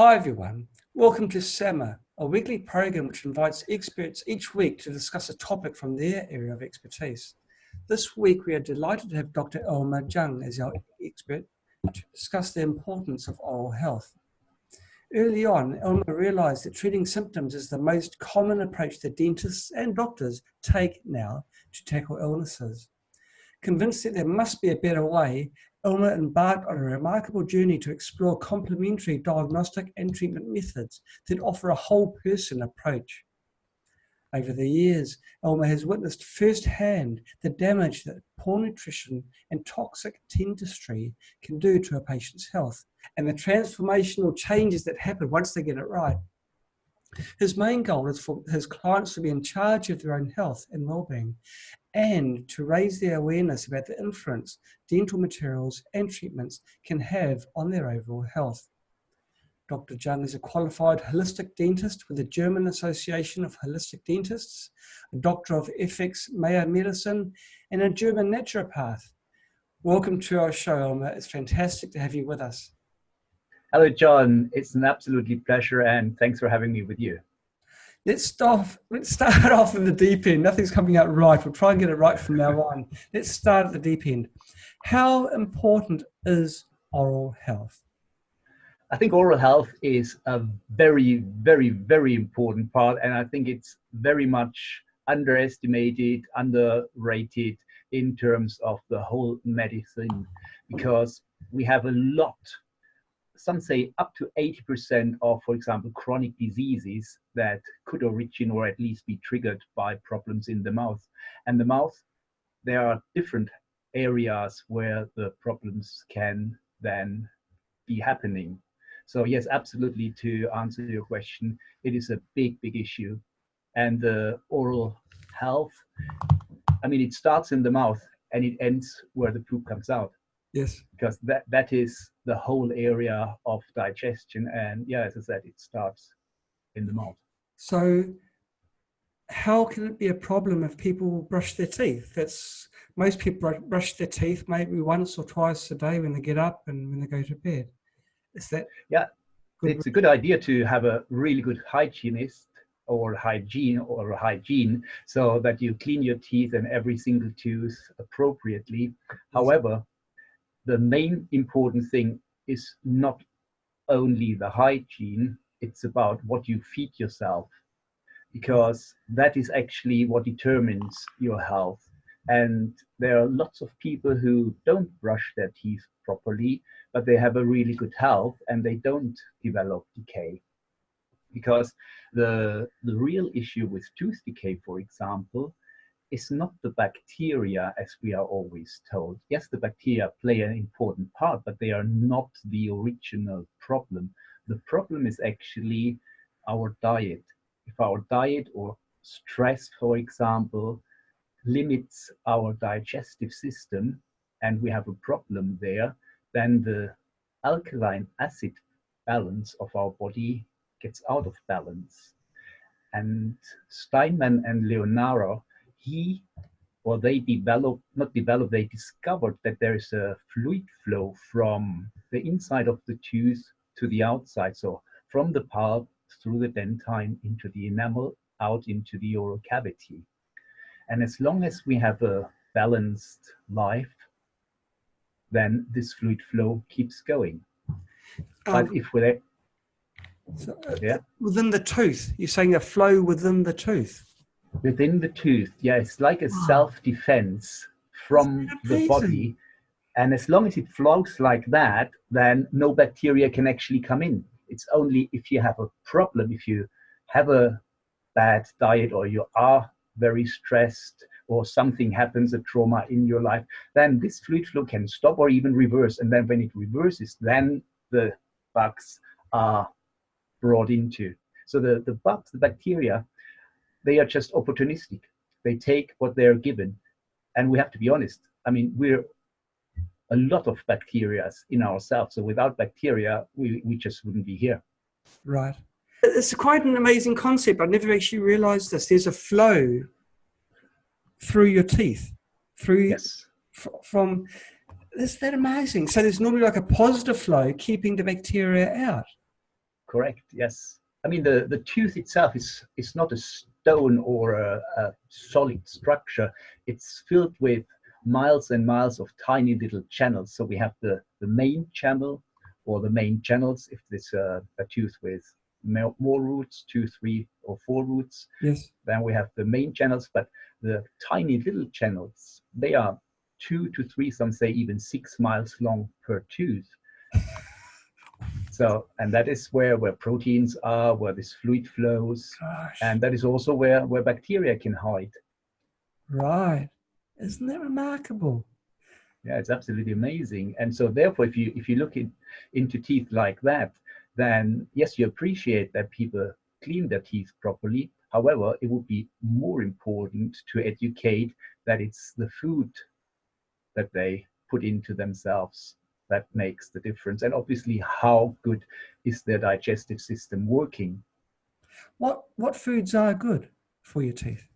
Hi everyone, welcome to SAMA, a weekly program which invites experts each week to discuss a topic from their area of expertise. This week we are delighted to have Dr. Elmar Jung as our expert to discuss the importance of oral health. Early on, Elmar realised that treating symptoms is the most common approach that dentists and doctors take now to tackle illnesses. Convinced that there must be a better way, Elmar embarked on a remarkable journey to explore complementary diagnostic and treatment methods that offer a whole person approach. Over the years, Elmar has witnessed firsthand the damage that poor nutrition and toxic dentistry can do to a patient's health, and the transformational changes that happen once they get it right. His main goal is for his clients to be in charge of their own health and well-being, and to raise their awareness about the influence dental materials and treatments can have on their overall health. Dr. Jung is a qualified holistic dentist with the German Association of Holistic Dentists, a Doctor of Ethics Mayor Medicine, and a German naturopath. Welcome to our show, Elmar. It's fantastic to have you with us. Hello, John. It's an absolutely pleasure, and thanks for having me with you. Let's start off in the deep end. Nothing's coming out right. We'll try and get it right from now on. Let's start at the deep end. How important is oral health? I think oral health is a very, very, very important part, and I think it's very much underestimated, underrated in terms of the whole medicine, because we have a lot. Some say up to 80% of, for example, chronic diseases that could originate or at least be triggered by problems in the mouth. And the mouth, there are different areas where the problems can then be happening. So yes, absolutely, to answer your question, it is a big, big issue. And the oral health, I mean, it starts in the mouth and it ends where the poop comes out. Yes. Because that is the whole area of digestion. And yeah, as I said, it starts in the mouth. So how can it be a problem if people brush their teeth? Most people brush their teeth maybe once or twice a day when they get up and when they go to bed. Is that? Yeah, it's a good idea to have a really good hygienist or hygiene, so that you clean your teeth and every single tooth appropriately. Yes. However, the main important thing is not only the hygiene, it's about what you feed yourself, because that is actually what determines your health. And there are lots of people who don't brush their teeth properly, but they have a really good health and they don't develop decay. Because the real issue with tooth decay, for example, is not the bacteria, as we are always told. Yes, the bacteria play an important part, but they are not the original problem. The problem is actually our diet. If our diet or stress, for example, limits our digestive system and we have a problem there, then the alkaline acid balance of our body gets out of balance. And Steinman and Leonara, they discovered that there is a fluid flow from the inside of the tooth to the outside. So from the pulp through the dentine into the enamel, out into the oral cavity. And as long as we have a balanced life, then this fluid flow keeps going. But if we're within the tooth, you're saying a flow within the tooth? Within the tooth, yeah, it's like a self-defense from the body. And as long as it flows like that, then no bacteria can actually come in. It's only if you have a problem, if you have a bad diet or you are very stressed or something happens, a trauma in your life, then this fluid flow can stop or even reverse. And then when it reverses, then the bugs are brought into. So the bugs, the bacteria, they are just opportunistic. They take what they're given. And we have to be honest. I mean, we're a lot of bacteria in ourselves. So without bacteria, we just wouldn't be here. Right. It's quite an amazing concept. I never actually realized this. There's a flow through your teeth. Yes. Is that amazing? So there's normally like a positive flow keeping the bacteria out. Correct. Yes. I mean, the tooth itself is not a stone or a solid structure. It's filled with miles and miles of tiny little channels. So we have the main channel or the main channels if there's a tooth with more roots, 2, 3, or 4 roots. Yes. Then we have the main channels, but the tiny little channels, they are 2 to 3, some say even 6 miles long per tooth. So, and that is where proteins are, where this fluid flows, Gosh. and that is also where bacteria can hide. Right. Isn't that remarkable? Yeah, it's absolutely amazing. And so therefore, if you look into teeth like that, then yes, you appreciate that people clean their teeth properly. However, it would be more important to educate that it's the food that they put into themselves that makes the difference. And obviously, how good is their digestive system working? What foods are good for your teeth?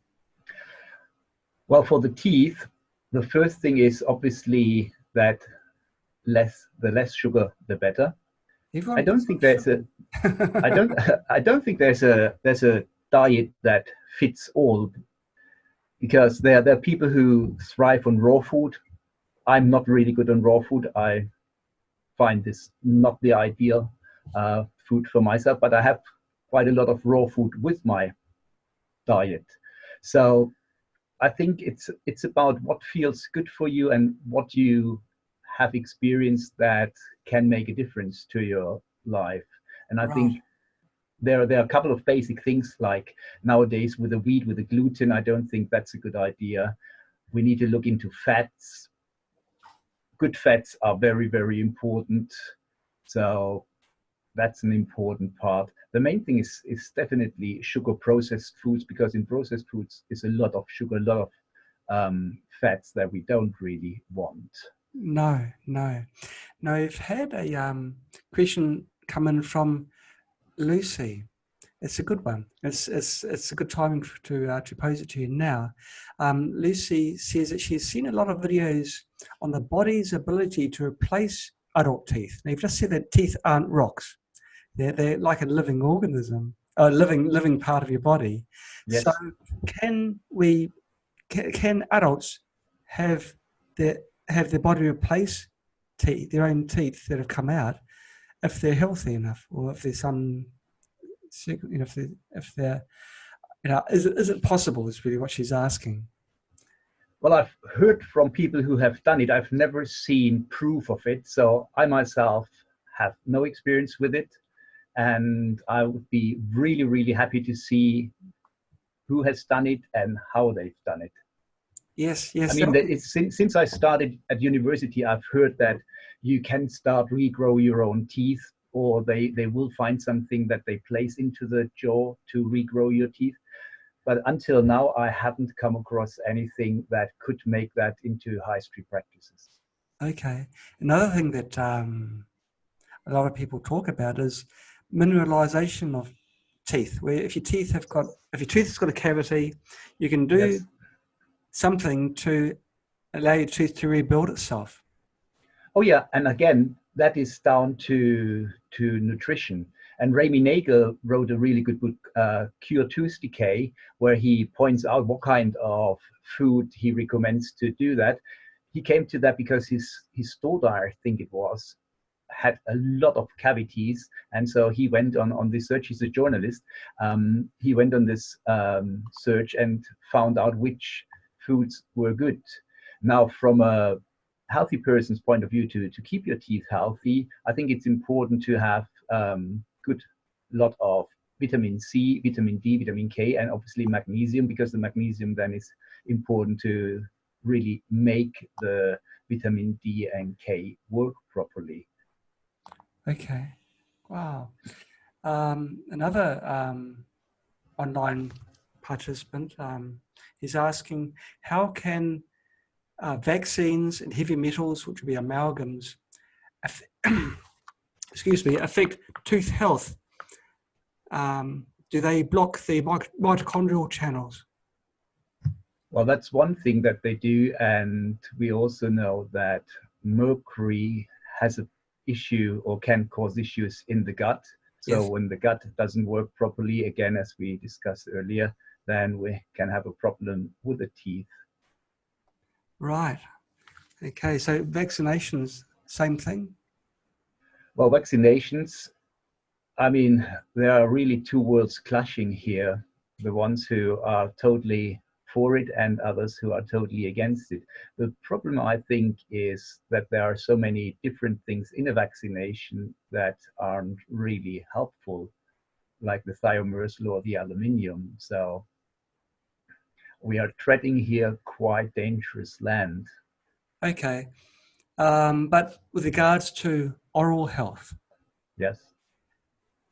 Well, for the teeth, the first thing is obviously that the less sugar, the better. I Everyone don't puts on think there's a I don't I don't think there's a diet that fits all, because there are people who thrive on raw food. I'm not really good on raw food. I find this not the ideal food for myself, but I have quite a lot of raw food with my diet. So I think it's about what feels good for you and what you have experienced that can make a difference to your life. And I Right. think there are a couple of basic things, like nowadays with the wheat, with the gluten, I don't think that's a good idea. We need to look into fats. Good fats are very, very important. So that's an important part. The main thing is definitely sugar processed foods, because in processed foods is a lot of sugar, a lot of fats that we don't really want. No, no. No, I've had a question come in from Lucy. It's a good one. It's a good timing to pose it to you now. Lucy says that she's seen a lot of videos on the body's ability to replace adult teeth. Now, you've just said that teeth aren't rocks. They're like a living organism, a living part of your body. So, Yes. can adults have their body replace their own teeth that have come out if they're healthy enough, or if there's some, if they're, is it possible? Is really what she's asking. Well, I've heard from people who have done it. I've never seen proof of it. So I myself have no experience with it. And I would be really, really happy to see who has done it and how they've done it. Yes, I yes. mean, since I started at university, I've heard that you can start regrow your own teeth, or they will find something that they place into the jaw to regrow your teeth. But until now, I haven't come across anything that could make that into high street practices. Okay. Another thing that a lot of people talk about is mineralization of teeth. Where if your teeth has got a cavity, you can do Yes. something to allow your tooth to rebuild itself. Oh yeah, and again, that is down to nutrition. And Ramy Nagel wrote a really good book, Cure Tooth Decay, where he points out what kind of food he recommends to do that. He came to that because his daughter, I think it was, had a lot of cavities, and so he went on this search. He's a journalist. He went on this search and found out which foods were good. Now, from a healthy person's point of view, to keep your teeth healthy, I think it's important to have good lot of vitamin C, vitamin D, vitamin K, and obviously magnesium, because the magnesium then is important to really make the vitamin D and K work properly. Okay. Wow. Another online participant is asking, how can vaccines and heavy metals, which would be amalgams, affect tooth health? Do they block the mitochondrial channels? Well, that's one thing that they do, and we also know that mercury has an issue or can cause issues in the gut. So Yes. when the gut doesn't work properly, again, as we discussed earlier, then we can have a problem with the teeth. Right. Okay. So vaccinations, same thing? Well, vaccinations, I mean, there are really two worlds clashing here. The ones who are totally for it and others who are totally against it. The problem, I think, is that there are so many different things in a vaccination that aren't really helpful, like the thimerosal or the aluminium. So we are treading here quite dangerous land. Okay. But with regards to oral health, Yes.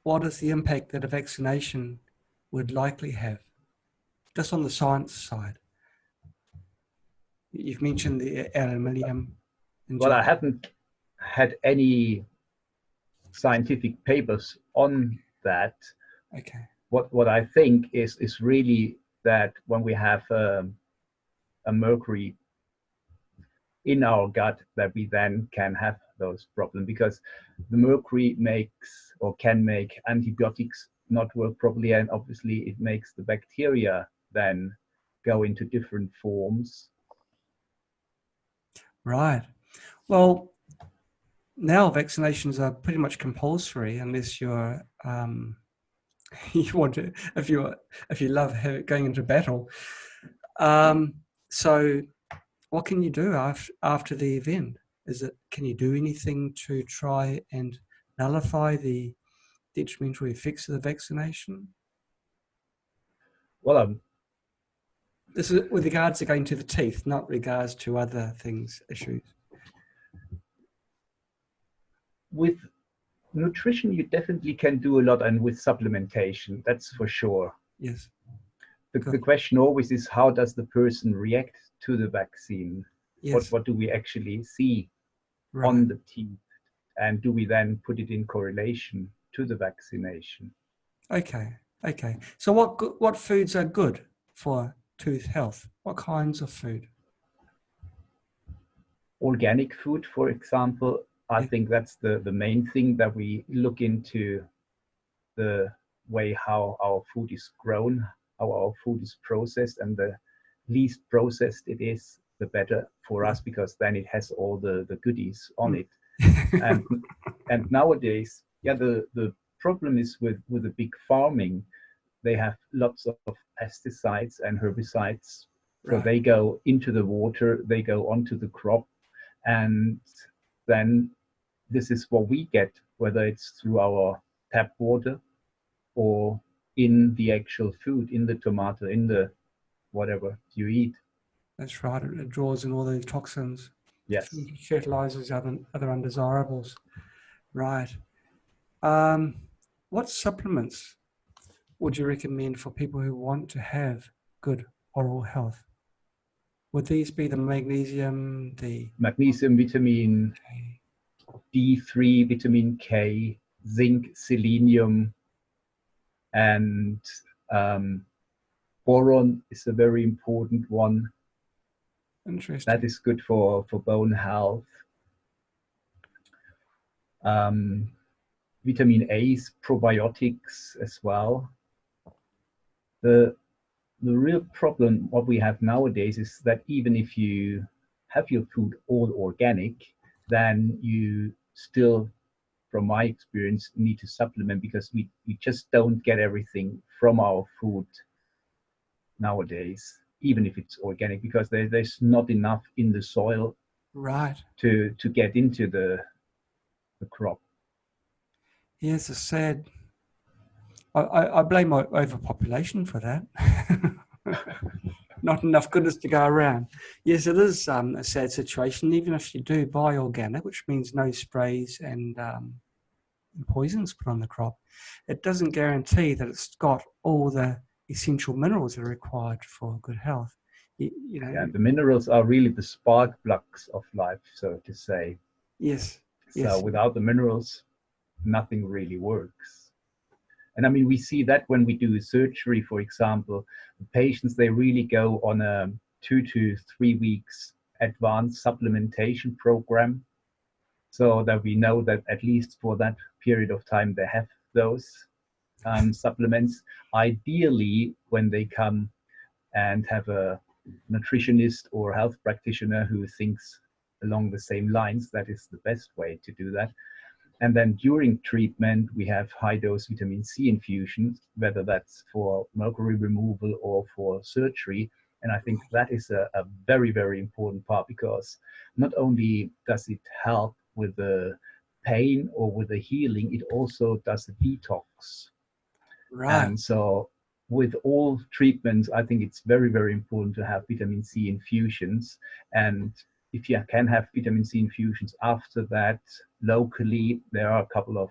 what is the impact that a vaccination would likely have? Just on the science side. You've mentioned the aluminium Well, I injection. haven't had any scientific papers on that. Okay. What I think is really that when we have a mercury in our gut, that we then can have those problems, because the mercury makes or can make antibiotics not work properly, and obviously it makes the bacteria then go into different forms. Right. Well, now vaccinations are pretty much compulsory unless you're you want to if you love going into battle. So what can you do after the event? Can you do anything to try and nullify the detrimental effects of the vaccination? Well, This is with regards to going to the teeth, not regards to other things, issues. with nutrition, you definitely can do a lot, and with supplementation, that's for sure. Yes. The question always is, how does the person react to the vaccine? Yes. What do we actually see Right. on the teeth? And do we then put it in correlation to the vaccination? Okay. Okay. So what foods are good for tooth health? What kinds of food? Organic food, for example, I Yeah. think that's the main thing, that we look into the way how our food is grown, how our food is processed, and the least processed it is, the better for us, because then it has all the goodies on it. And and nowadays, yeah, the problem is with the big farming. They have lots of pesticides and herbicides, so Right. they go into the water, they go onto the crop, and then this is what we get, whether it's through our tap water or in the actual food, in the tomato, in the whatever you eat. That's right. It draws in all the toxins, Yes. fertilizers, other undesirables. Right. Um, what supplements would you recommend for people who want to have good oral health? Would these be the magnesium, the Magnesium, vitamin D3, vitamin K, zinc, selenium, and boron is a very important one. interesting? That is good for bone health. Vitamin A's, probiotics as well. The real problem what we have nowadays is that even if you have your food all organic, then you still, from my experience, need to supplement, because we just don't get everything from our food nowadays, even if it's organic, because there's not enough in the soil Right. to get into the crop. Yes, it's sad. I blame my overpopulation for that. Not enough goodness to go around. Yes, it is a sad situation. Even if you do buy organic, which means no sprays and poisons put on the crop, it doesn't guarantee that it's got all the essential minerals that are required for good health. You know. Yeah, the minerals are really the spark plugs of life, so to say. Yes. So Yes. without the minerals, nothing really works. And I mean, we see that when we do surgery, for example, the patients, they really go on a 2 to 3 weeks advanced supplementation program, so that we know that at least for that period of time, they have those supplements. Ideally, when they come and have a nutritionist or health practitioner who thinks along the same lines, that is the best way to do that. And then during treatment, we have high dose vitamin C infusions, whether that's for mercury removal or for surgery. And I think that is a very, very important part, because not only does it help with the pain or with the healing, it also does the detox. Right. And so with all treatments, I think it's very, very important to have vitamin C infusions. And if you can have vitamin C infusions after that locally, there are a couple of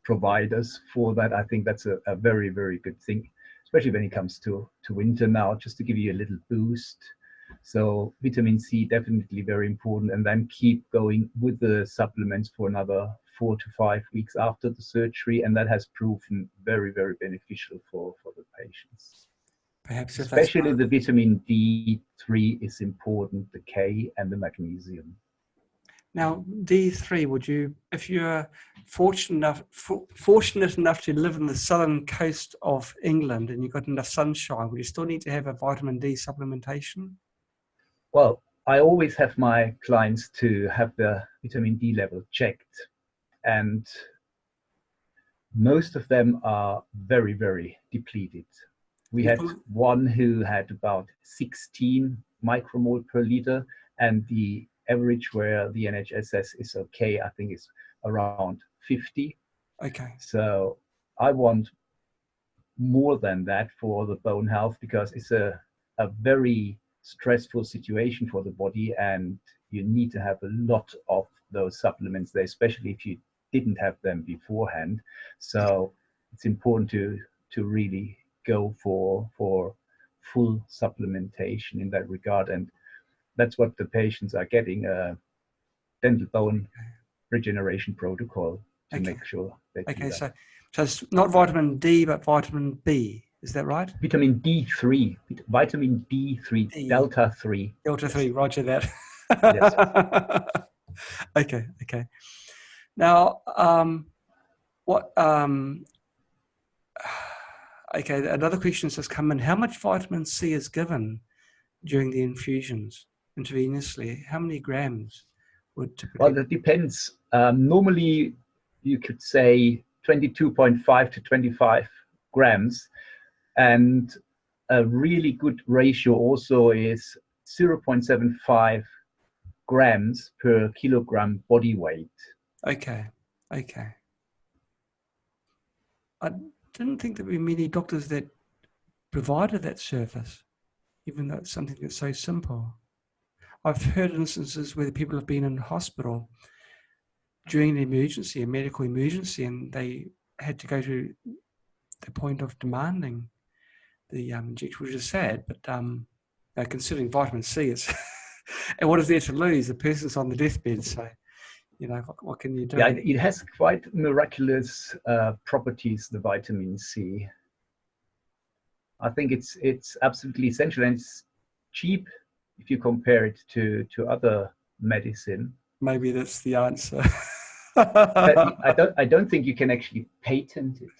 providers for that. I think that's a very, very good thing, especially when it comes to winter now, just to give you a little boost. So vitamin C, definitely very important, and then keep going with the supplements for another 4 to 5 weeks after the surgery, and that has proven very, very beneficial for the patients. Perhaps if that's Especially the vitamin D3 is important, the K and the magnesium. now D3. Would you, if you're fortunate enough to live in the southern coast of England and you've got enough sunshine, would you still need to have a vitamin D supplementation? Well, I always have my clients to have the vitamin D level checked, and most of them are very, very depleted. We had one who had about 16 micromole per liter, and the average where the NHS says is okay, I think is around 50. Okay. So I want more than that for the bone health, because it's a very stressful situation for the body, and you need to have a lot of those supplements there, especially if you didn't have them beforehand. So it's important to really go for full supplementation in that regard, and that's what the patients are getting, a dental bone regeneration protocol to make sure they do that. So it's not vitamin D but vitamin B, is that right? Vitamin D3, vitamin D3, delta 3. Delta 3, roger that. Yes. Okay. Now, okay, another question has come in. How much vitamin C is given during the infusions intravenously? How many grams would typically? Well, that depends. Normally, you could say 22.5 to 25 grams. And a really good ratio also is 0.75 grams per kilogram body weight. Okay. I didn't think there were many doctors that provided that service, even though it's something that's so simple. I've heard instances where people have been in hospital during an emergency, a medical emergency, and they had to go to the point of demanding the injection, which is sad, but considering vitamin C is, and what is there to lose? The person's on the deathbed, so what can you do? Yeah, it has quite miraculous properties, the vitamin C. I think it's absolutely essential, and it's cheap if you compare it to other medicine. Maybe that's the answer. I don't think you can actually patent it.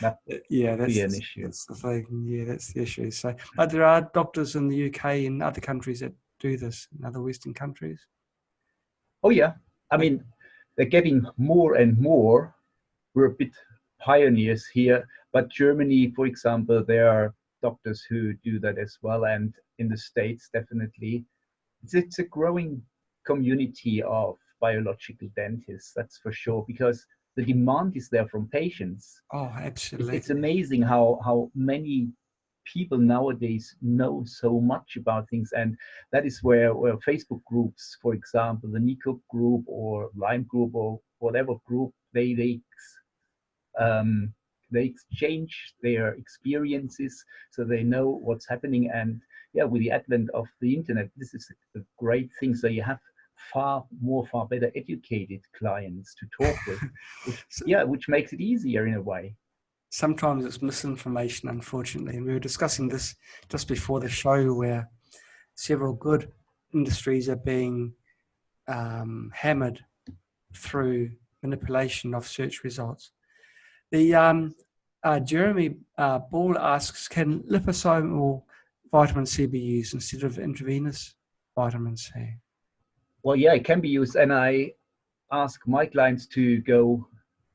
That that's be an issue. That's the thing. Yeah, that's the issue. So, but there are doctors in the UK and other countries that do this, in other Western countries. Oh yeah, I mean, they're getting more and more. We're a bit pioneers here, but Germany, for example, there are doctors who do that as well, and in the States, definitely, it's a growing community of biological dentists. That's for sure, because the demand is there from patients. Oh, absolutely. It's amazing how many people nowadays know so much about things, and that is where Facebook groups, for example, the Nico group or Lyme group or whatever group, they exchange their experiences, so they know what's happening. And yeah, with the advent of the internet, this is a great thing. So you have far better educated clients to talk with, which makes it easier in a way. Sometimes it's misinformation, unfortunately. And we were discussing this just before the show, where several good industries are being hammered through manipulation of search results. The Jeremy Ball asks, can liposomal vitamin C be used instead of intravenous vitamin C? Well, yeah, it can be used, and I ask my clients to go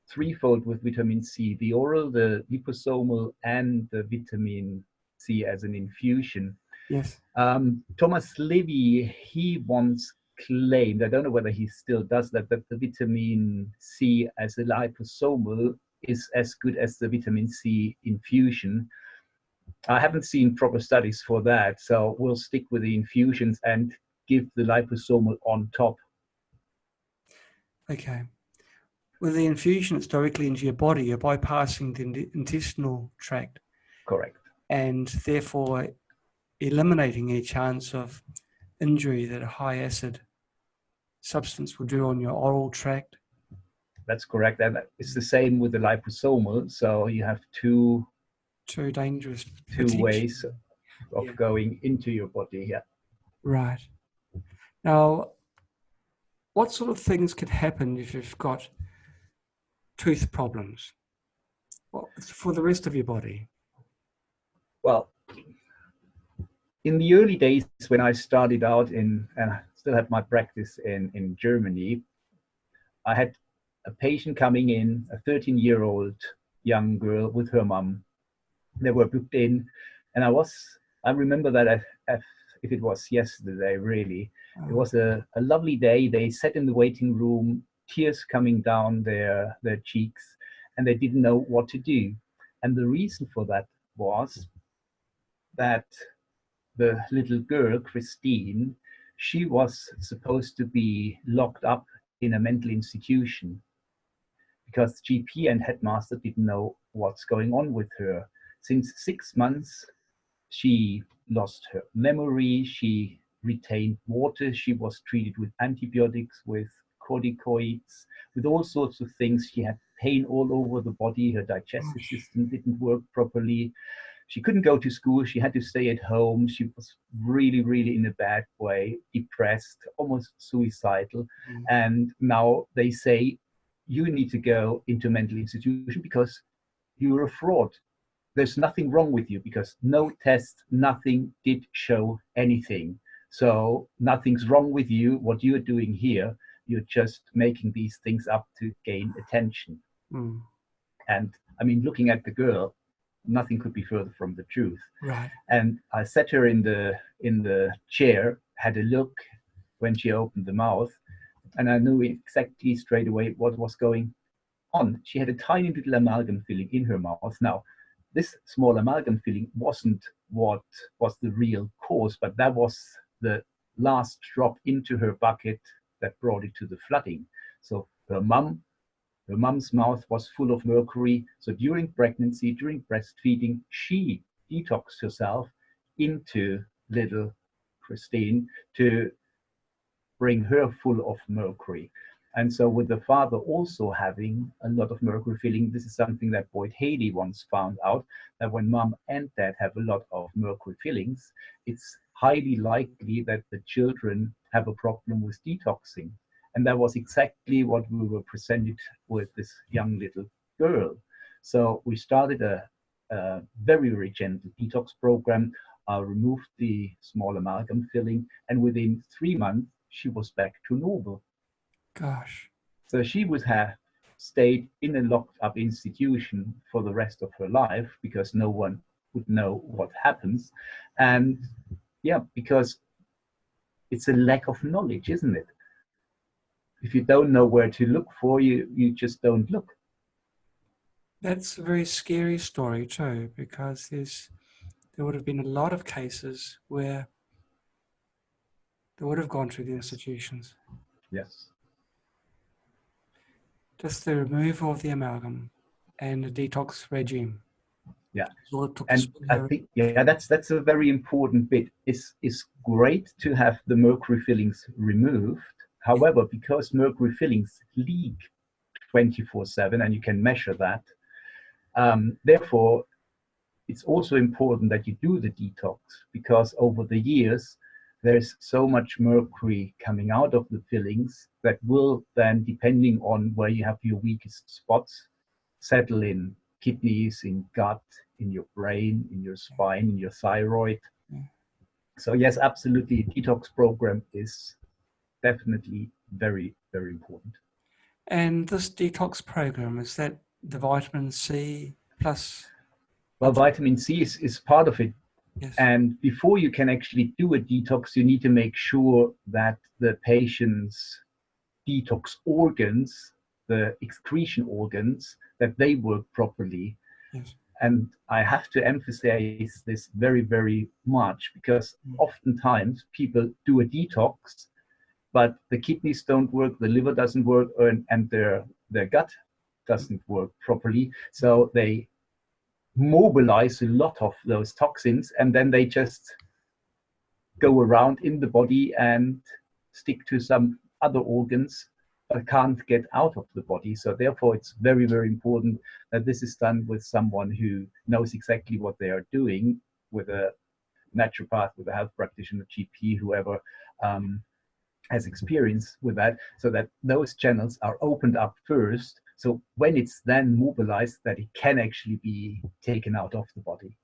threefold with vitamin C: the oral, the liposomal, and the vitamin C as an infusion. Yes. Thomas Levy, he once claimed, I don't know whether he still does that, that the vitamin C as a liposomal is as good as the vitamin C infusion. I haven't seen proper studies for that, so we'll stick with the infusions and give the liposomal on top. Okay. With the infusion, it's directly into your body. You're bypassing the intestinal tract. Correct. And therefore eliminating any chance of injury that a high acid substance will do on your oral tract. That's correct. And it's the same with the liposomal. So you have two dangerous ways of going into your body. Yeah. Right. Now, what sort of things could happen if you've got tooth problems for the rest of your body? Well, in the early days when I started out and I still have my practice in Germany, I had a patient coming in, a 13-year-old young girl with her mom. They were booked in, and I remember that if it was yesterday, really. It was a lovely day. They sat in the waiting room, tears coming down their cheeks, and they didn't know what to do. And the reason for that was that the little girl, Christine, she was supposed to be locked up in a mental institution because GP and headmaster didn't know what's going on with her. Since 6 months, she lost her memory, she retained water, she was treated with antibiotics, with corticoids, with all sorts of things. She had pain all over the body, her digestive system didn't work properly. She couldn't go to school, she had to stay at home. She was really, really in a bad way, depressed, almost suicidal. And now they say, you need to go into a mental institution because you're a fraud. There's nothing wrong with you because no test, nothing did show anything. So nothing's wrong with you. What you're doing here, you're just making these things up to gain attention. And I mean, looking at the girl, nothing could be further from the truth. Right. And I sat her in the chair, had a look when she opened the mouth, and I knew exactly straight away what was going on. She had a tiny little amalgam filling in her mouth. Now, this small amalgam filling wasn't what was the real cause, but that was the last drop into her bucket that brought it to the flooding. So her mom's mouth was full of mercury. So during pregnancy, during breastfeeding, she detoxed herself into little Christine to bring her full of mercury. And so with the father also having a lot of mercury filling, this is something that Boyd Haley once found out, that when mom and dad have a lot of mercury fillings, it's highly likely that the children have a problem with detoxing. And that was exactly what we were presented with this young little girl. So we started a very, very gentle detox program, removed the small amalgam filling, and within 3 months, she was back to normal. Gosh. So she would have stayed in a locked up institution for the rest of her life because no one would know what happens. And yeah, because it's a lack of knowledge, isn't it? If you don't know where to look for, you just don't look. That's a very scary story too, because there would have been a lot of cases where they would have gone through the institutions. Yes. Just the removal of the amalgam and the detox regime. Yeah. And I think that's a very important bit. It's great to have the mercury fillings removed. However, because mercury fillings leak 24/7 and you can measure that, therefore it's also important that you do the detox, because over the years there's so much mercury coming out of the fillings that will then, depending on where you have your weakest spots, settle in kidneys, in gut, in your brain, in your spine, in your thyroid. So yes, absolutely, detox program is definitely very, very important. And this detox program, is that the vitamin C plus? Well, vitamin C is part of it. Yes. And before you can actually do a detox, you need to make sure that the patient's detox organs, the excretion organs, that they work properly. Yes. And I have to emphasize this very, very much, because oftentimes people do a detox, but the kidneys don't work, the liver doesn't work, and their gut doesn't work properly. So they mobilize a lot of those toxins, and then they just go around in the body and stick to some other organs, but can't get out of the body. So therefore, it's very, very important that this is done with someone who knows exactly what they are doing, with a naturopath, with a health practitioner, GP, whoever has experience with that, so that those channels are opened up first. So when it's then mobilized, that it can actually be taken out of the body.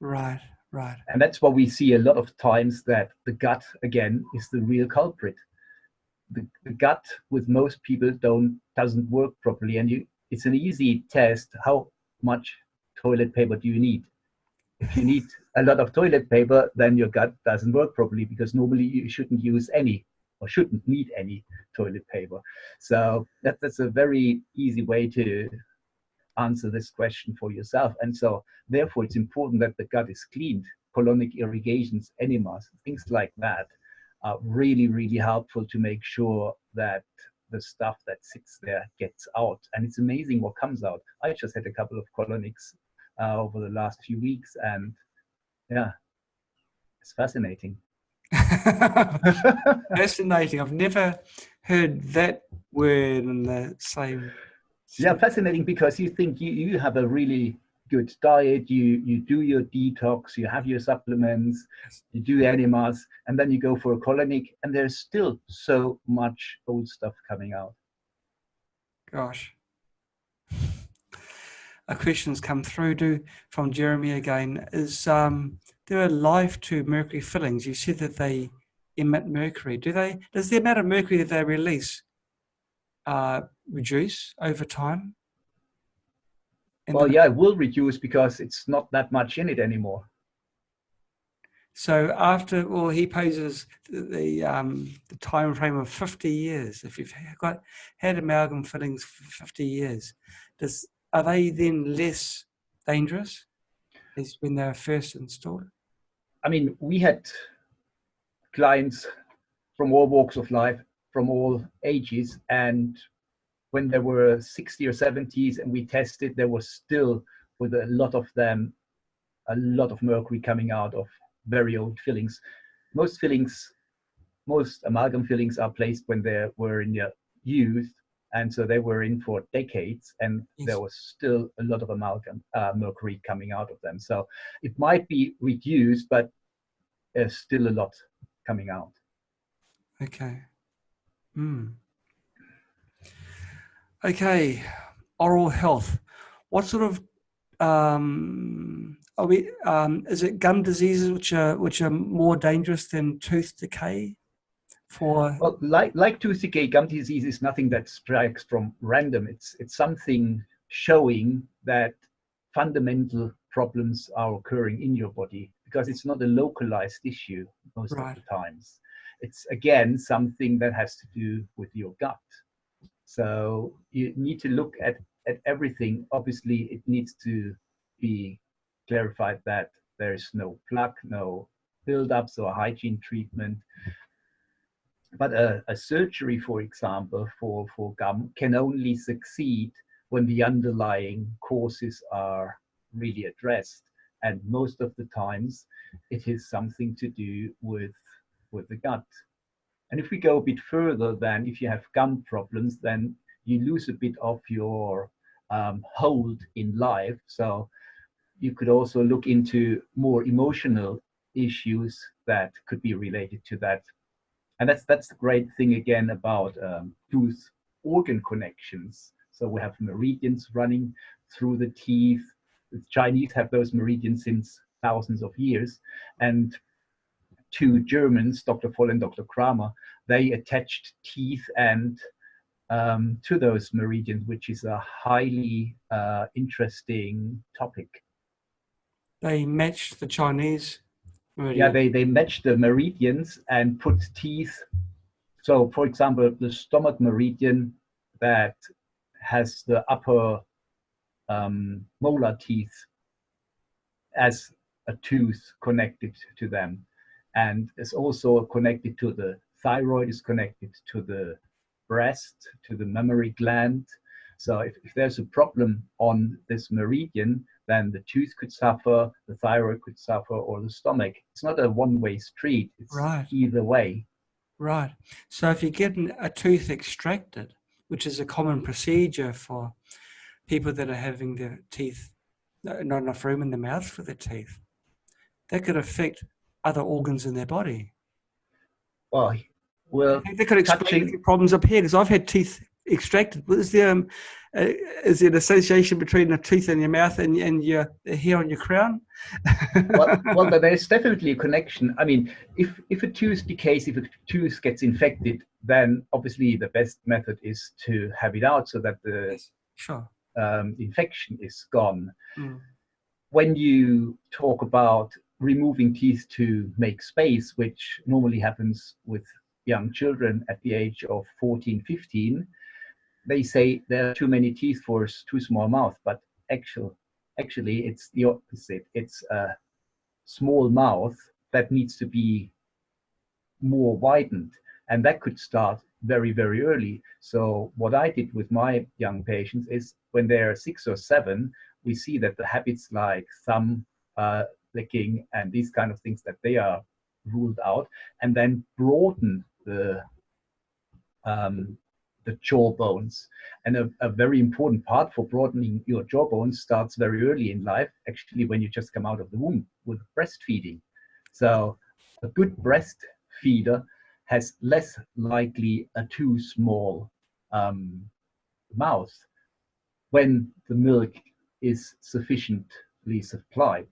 Right, right. And that's what we see a lot of times, that the gut, again, is the real culprit. The gut with most people doesn't work properly. And it's an easy test. How much toilet paper do you need? If you need a lot of toilet paper, then your gut doesn't work properly, because normally you shouldn't use any, or shouldn't need any toilet paper. So that's a very easy way to answer this question for yourself. And so therefore, it's important that the gut is cleaned. Colonic irrigations, enemas, things like that are really, really helpful to make sure that the stuff that sits there gets out. And it's amazing what comes out. I just had a couple of colonics over the last few weeks, and yeah, it's fascinating. Fascinating. I've never heard that word in the same. Yeah, fascinating, because you think you have a really good diet, you do your detox, you have your supplements, you do enemas, and then you go for a colonic, and there's still so much old stuff coming out. Gosh. A question's come through from Jeremy again. Is there a life to mercury fillings? You said that they emit mercury. Does the amount of mercury that they release reduce over time? Well, yeah, it will reduce, because it's not that much in it anymore. So he poses the time frame of 50 years. If you've had amalgam fillings for 50 years, are they then less dangerous as when they were first installed? I mean, we had clients from all walks of life, from all ages, and when there were 60 or 70s and we tested, there was still, with a lot of them, a lot of mercury coming out of very old fillings. Most amalgam fillings are placed when they were in their youth, and so they were in for decades, and yes, there was still a lot of amalgam mercury coming out of them. So it might be reduced, but there's still a lot coming out. Okay. Okay, oral health. What sort of is it gum diseases which are more dangerous than tooth decay? Well, like tooth decay, gum disease is nothing that strikes from random. It's something showing that fundamental problems are occurring in your body, because it's not a localized issue most of the times. It's, again, something that has to do with your gut. So you need to look at everything. Obviously, it needs to be clarified that there is no plaque, no buildups or hygiene treatment. But a surgery, for example, for gum can only succeed when the underlying causes are really addressed. And most of the times, it is something to do with the gut. And if we go a bit further, then if you have gum problems, then you lose a bit of your hold in life. So you could also look into more emotional issues that could be related to that. And that's the great thing again about tooth organ connections. So we have meridians running through the teeth. The Chinese have those meridians since thousands of years. And two Germans, Dr. Voll and Dr. Kramer, they attached teeth and to those meridians, which is a highly interesting topic. They matched the Chinese Yeah, meridian. they matched the meridians and put teeth. So, for example, the stomach meridian that has the upper molar teeth as a tooth connected to them, and is also connected to the thyroid, is connected to the breast, to the mammary gland. So if there's a problem on this meridian, then the tooth could suffer, the thyroid could suffer, or the stomach. It's not a one-way street. It's Right. either way. Right. So if you get a tooth extracted, which is a common procedure for people that are having their teeth, not enough room in the mouth for their teeth, that could affect other organs in their body. Well, I think that could explain a few problems up here, because I've had teeth extracted. Is there an association between the tooth in your mouth and your hair on your crown? well, there's definitely a connection. I mean, if a tooth decays, if a tooth gets infected, then obviously the best method is to have it out so that the Yes, sure. Infection is gone. Mm. When you talk about removing teeth to make space, which normally happens with young children at the age of 14, 15, they say there are too many teeth for a too small mouth, but actually it's the opposite. It's a small mouth that needs to be more widened, and that could start very, very early. So what I did with my young patients is when they're 6 or 7, we see that the habits like thumb licking and these kind of things, that they are ruled out, and then broaden the jaw bones. And a very important part for broadening your jaw bones starts very early in life, actually when you just come out of the womb with breastfeeding. So a good breastfeeder has less likely a too small mouth when the milk is sufficiently supplied.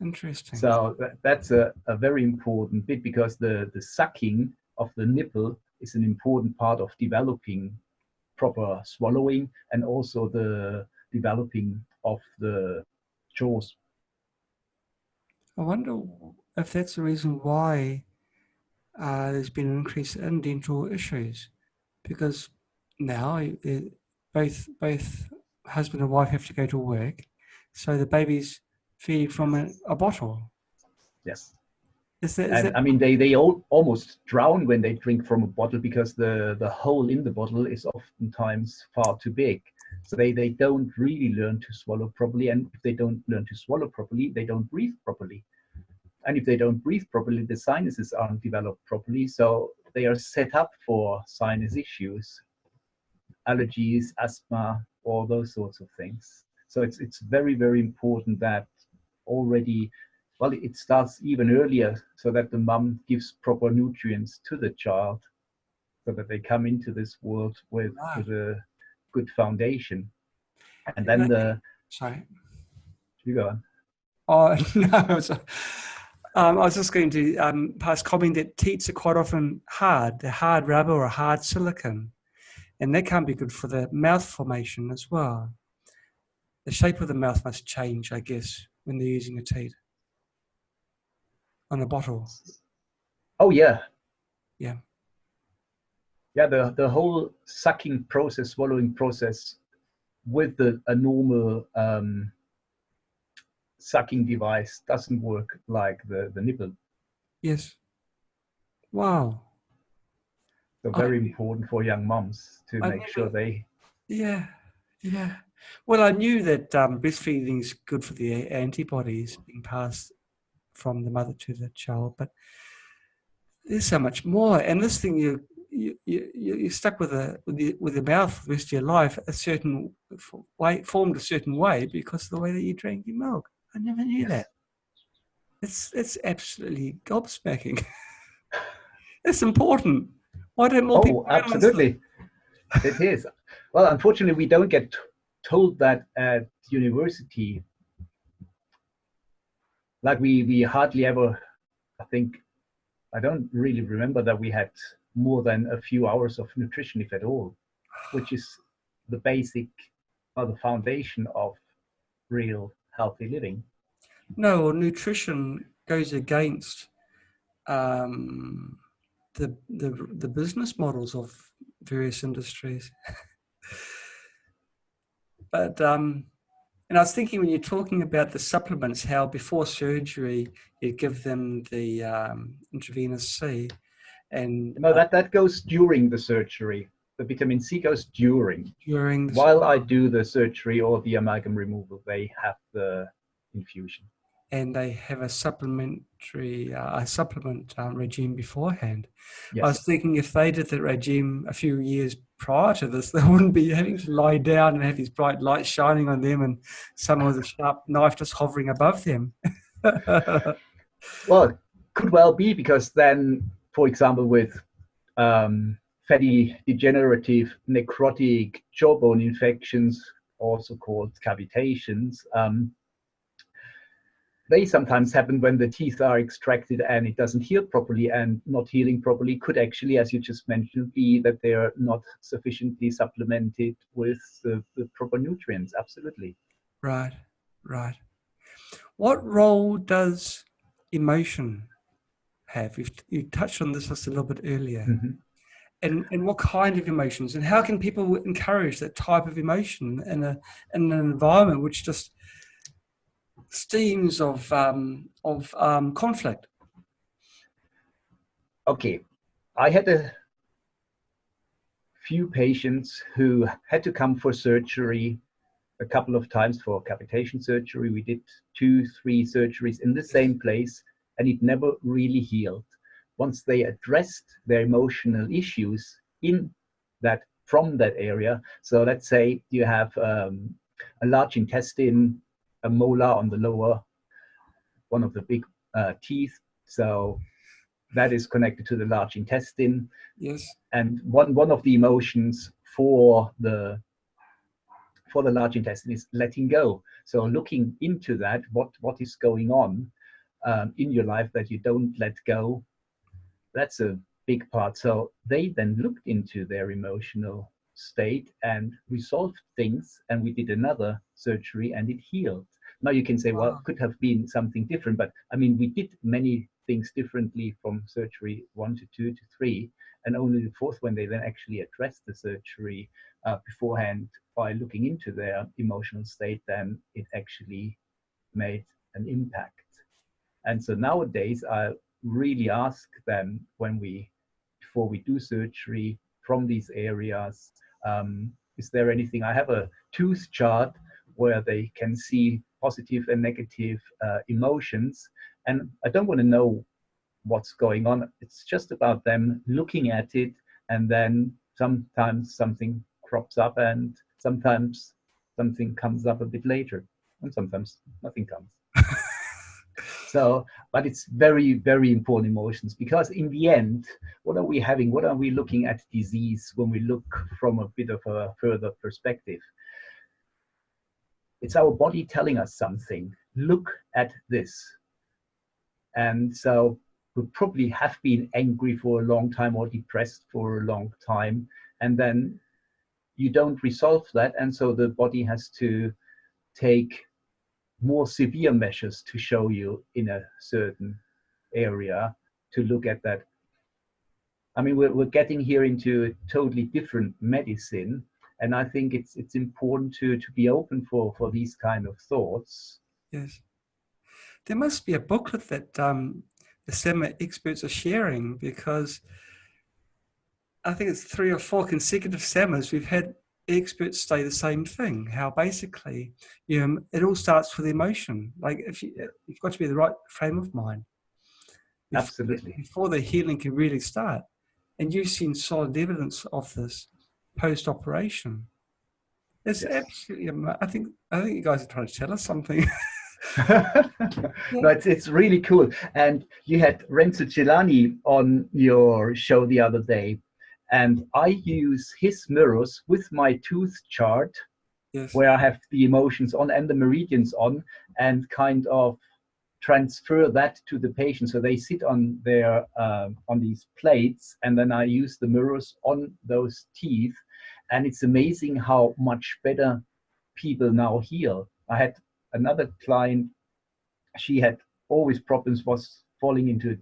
Interesting. So that's a very important bit, because the sucking of the nipple is an important part of developing proper swallowing and also the developing of the jaws. I wonder if that's the reason why there's been an increase in dental issues, because now both husband and wife have to go to work, so the baby's feeding from a bottle. Yes. Is And that I mean, they almost drown when they drink from a bottle, because the hole in the bottle is oftentimes far too big. So they don't really learn to swallow properly. And if they don't learn to swallow properly, they don't breathe properly. And if they don't breathe properly, the sinuses aren't developed properly. So they are set up for sinus issues, allergies, asthma, all those sorts of things. So it's very, very important that already, well, it starts even earlier, so that the mom gives proper nutrients to the child, so that they come into this world with a good foundation. And then sorry. You go on. Oh no, I was just going to pass comment that teats are quite often hard. They're hard rubber or hard silicon, and that can't be good for the mouth formation as well. The shape of the mouth must change, I guess, when they're using a teat on a bottle. Oh yeah. Yeah. Yeah, the whole sucking process, swallowing process with a normal sucking device doesn't work like the nipple. Yes. Wow. So very important for young moms to make sure they... Yeah, yeah. Well, I knew that breastfeeding is good for the antibodies being passed from the mother to the child, but there's so much more. And this thing, you're stuck with the mouth the rest of your life, a certain way, formed a certain way because of the way that you drank your milk. I never knew that. It's absolutely gobsmacking. It's important. Why don't more people Oh, realize that? absolutely. It is. Well, unfortunately, we don't get told that at university. Like we hardly ever, I think, I don't really remember that we had more than a few hours of nutrition, if at all, which is the basic or the foundation of real healthy living. No, well, nutrition goes against um, the business models of various industries. But and I was thinking when you're talking about the supplements, how before surgery you give them the intravenous C, and No, that goes during the surgery. The vitamin C goes during. during the While I do the surgery or the amalgam removal, they have the infusion. and they have a supplement regime beforehand. I was Yes. thinking if they did that regime a few years prior to this, they wouldn't be having to lie down and have these bright lights shining on them and someone with a sharp knife just hovering above them. Well, it could well be because then, for example, with fatty degenerative necrotic jawbone infections, also called cavitations, they sometimes happen when the teeth are extracted and it doesn't heal properly, and not healing properly could actually, as you just mentioned, be that they are not sufficiently supplemented with the proper nutrients. Absolutely. Right, right. What role does emotion have? You touched on this just a little bit earlier. Mm-hmm. And what kind of emotions, and how can people encourage that type of emotion in an environment which just steams of conflict? Okay, I had a few patients who had to come for surgery a couple of times for cavitation surgery. We did 2, 3 surgeries in the same place, and it never really healed. Once they addressed their emotional issues in that from that area, so let's say you have a large intestine, a molar on the lower, one of the big teeth, so that is connected to the large intestine. Yes. And one of the emotions for the large intestine is letting go. So looking into that, what is going on in your life that you don't let go, that's a big part. So they then looked into their emotional state and resolved things, and we did another surgery and it healed. Now you can say, well, Wow. it could have been something different, but I mean, we did many things differently from surgery 1 to 2 to 3, and only the fourth when they then actually addressed the surgery beforehand by looking into their emotional state, then it actually made an impact. And so nowadays, I really ask them before we do surgery from these areas, is there anything? I have a tooth chart where they can see positive and negative emotions. And I don't want to know what's going on. It's just about them looking at it, and then sometimes something crops up, and sometimes something comes up a bit later, and sometimes nothing comes. So, but it's very, very important emotions, because in the end, what are we having? What are we looking at disease when we look from a bit of a further perspective? It's our body telling us something. Look at this. And so we probably have been angry for a long time or depressed for a long time. And then you don't resolve that. And so the body has to take more severe measures to show you in a certain area to look at that. I mean, we're getting here into a totally different medicine, and I think it's important to be open for these kind of thoughts. Yes. There must be a booklet that the SEMA experts are sharing, because I think it's 3 or 4 consecutive SEMAs we've had experts say the same thing. How basically, it all starts with emotion. Like you've got to be in the right frame of mind Absolutely. before the healing can really start. And you've seen solid evidence of this post-operation. It's Yes. absolutely. I think you guys are trying to tell us something. No, it's really cool. And you had Renzo Celani on your show the other day, and I use his mirrors with my tooth chart, Yes. where I have the emotions on and the meridians on, and kind of transfer that to the patient. So they sit on their on these plates, and then I use the mirrors on those teeth, and it's amazing how much better people now heal. I had another client, she had always problems, was falling into a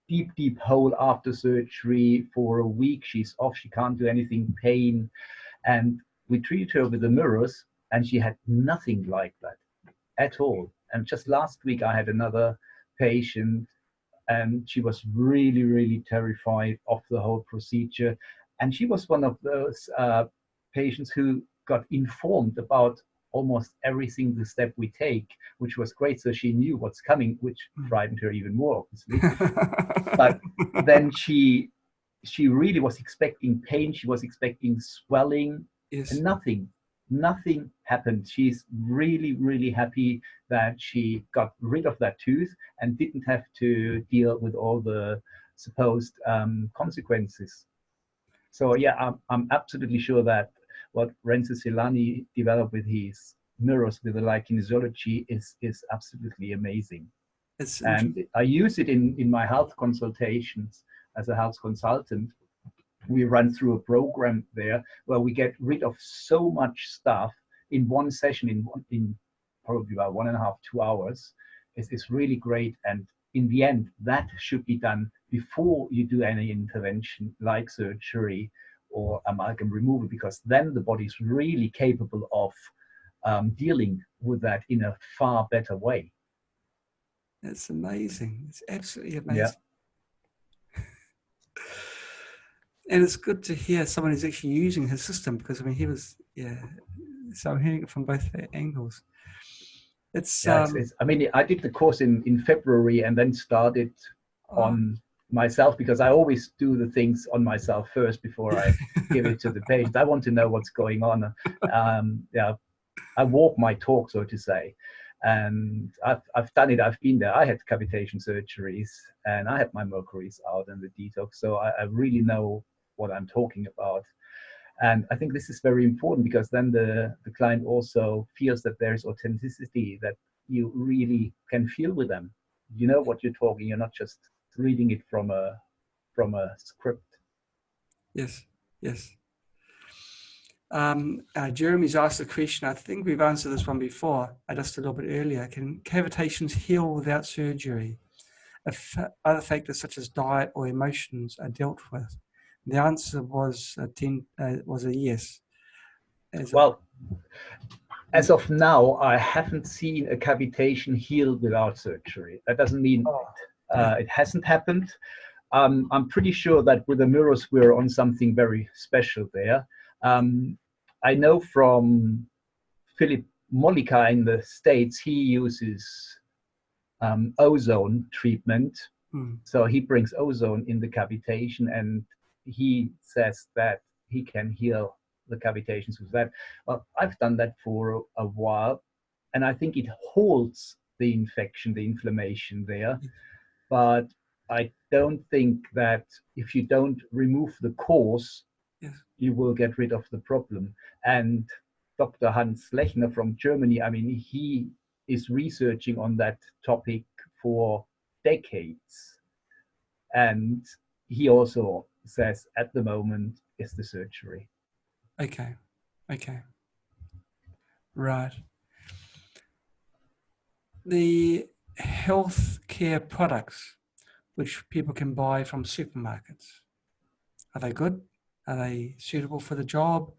deep hole after surgery. For a week she's off, she can't do anything, pain, and we treated her with the mirrors, and she had nothing like that at all. And just last week I had another patient, and she was really terrified of the whole procedure, and she was one of those patients who got informed about almost every single step we take, which was great. So she knew what's coming, which frightened her even more, obviously. But then she really was expecting pain, she was expecting swelling, Yes. and nothing happened. She's really happy that she got rid of that tooth and didn't have to deal with all the supposed consequences. So yeah, I'm absolutely sure that what Renzo Celani developed with his mirrors with the light kinesiology is absolutely amazing. And I use it in my health consultations as a health consultant. We run through a program there where we get rid of so much stuff in one session, in probably about 1.5, 2 hours. It's really great. And in the end, that should be done before you do any intervention like surgery or amalgam removal, because then the body's really capable of dealing with that in a far better way. It's amazing. It's absolutely amazing. Yeah. And it's good to hear someone who's actually using his system, because I mean he was, so I'm hearing it from both angles. It's I mean, I did the course in February and then started on myself, because I always do the things on myself first before I give it to the patient. I want to know what's going on. I walk my talk, so to say. And I've done it. I've been there. I had cavitation surgeries, and I had my mercuries out and the detox. So I really know what I'm talking about. And I think this is very important, because then the client also feels that there's authenticity, that you really can feel with them. You know what you're talking. You're not just reading it from a script. Yes. Jeremy's asked a question. I think we've answered this one before, just a little bit earlier. Can cavitations heal without surgery if other factors such as diet or emotions are dealt with? The answer was a yes. Well, as of now, I haven't seen a cavitation heal without surgery. That doesn't mean it hasn't happened. I'm pretty sure that with the mirrors, we're on something very special there. I know from Philip Mollica in the States, he uses ozone treatment. So he brings ozone in the cavitation, and he says that he can heal the cavitations with that. Well, I've done that for a while, and I think it holds the infection, the inflammation there. But I don't think that if you don't remove the cause, you will get rid of the problem. And Dr. Hans Lechner from Germany, I mean, he is researching on that topic for decades. And he also says at the moment is the surgery. Okay. Right. The healthcare products which people can buy from supermarkets, are they good? Are they suitable for the job?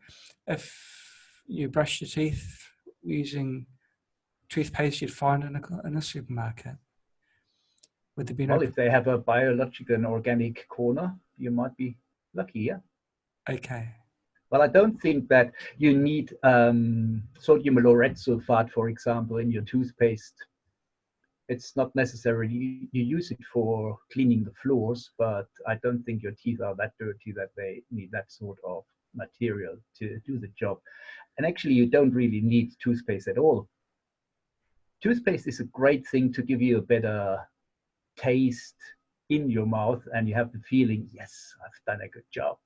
If you brush your teeth using toothpaste you'd find in a supermarket, would there be no? Well, if they have a biological and organic corner, you might be lucky, yeah. Okay. Well, I don't think that you need sodium lauryl sulfate, for example, in your toothpaste. It's not necessarily, you use it for cleaning the floors, but I don't think your teeth are that dirty that they need that sort of material to do the job. And actually, you don't really need toothpaste at all. toothpaste is a great thing to give you a better taste in your mouth, and you have the feeling, yes, I've done a good job.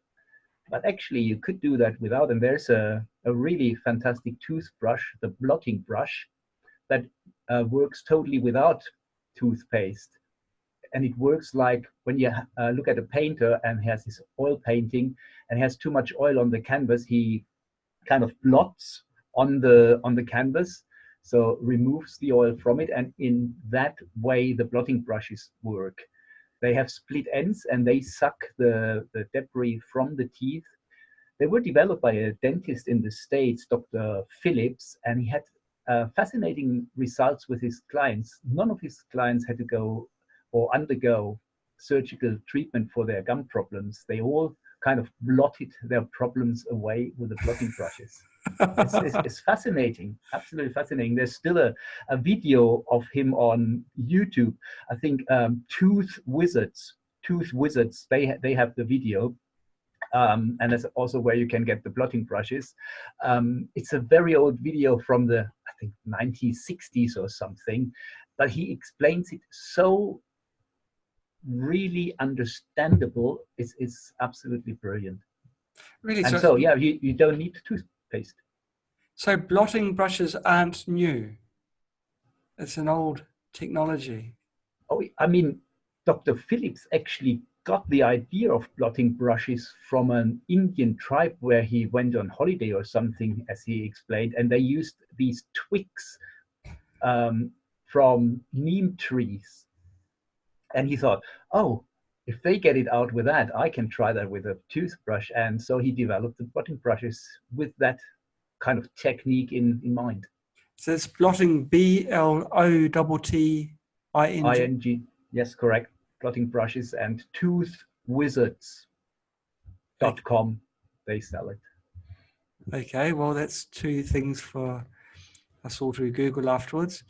But actually, you could do that without. And there's a really fantastic toothbrush, the blotting brush, that works totally without toothpaste. And it works like when you look at a painter and he has this oil painting and he has too much oil on the canvas, he kind of blots on the canvas, so removes the oil from it. And in that way, the blotting brushes work. They have split ends and they suck the debris from the teeth. They were developed by a dentist in the States, Dr. Phillips, and he had fascinating results with his clients. None of his clients had to go or undergo surgical treatment for their gum problems. They all kind of blotted their problems away with the blotting brushes. It's fascinating, absolutely fascinating. There's still a video of him on YouTube. I think Tooth Wizards, they have the video. And that's also where you can get the blotting brushes. It's a very old video from the, I think, 1960s or something, but he explains it so really understandable. It's absolutely brilliant. Really? And so yeah, you don't need toothpaste. So blotting brushes aren't new. It's an old technology. Oh, I mean, Dr. Phillips actually got the idea of blotting brushes from an Indian tribe where he went on holiday or something, as he explained, and they used these twigs from neem trees. And he thought, oh, if they get it out with that, I can try that with a toothbrush. And so he developed the blotting brushes with that kind of technique in mind. So it's blotting, BLOTTING. ING, yes, correct. Blotting brushes, and toothwizards.com, they sell it. Okay, well, that's two things for us all to Google afterwards.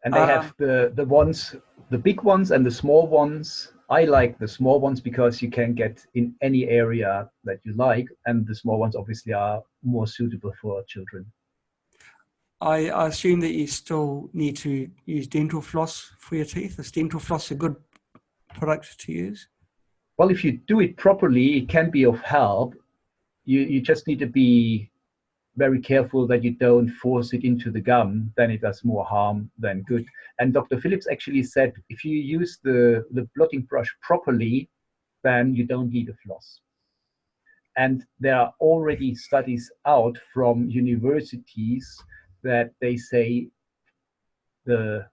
And they have the ones, the big ones and the small ones. I like the small ones because you can get in any area that you like, and the small ones obviously are more suitable for children. I assume that you still need to use dental floss for your teeth. Is dental floss a good product to use? Well, if you do it properly, it can be of help. You just need to be very careful that you don't force it into the gum, then it does more harm than good. And Dr. Phillips actually said, if you use the blotting brush properly, then you don't need a floss. And there are already studies out from universities that they say the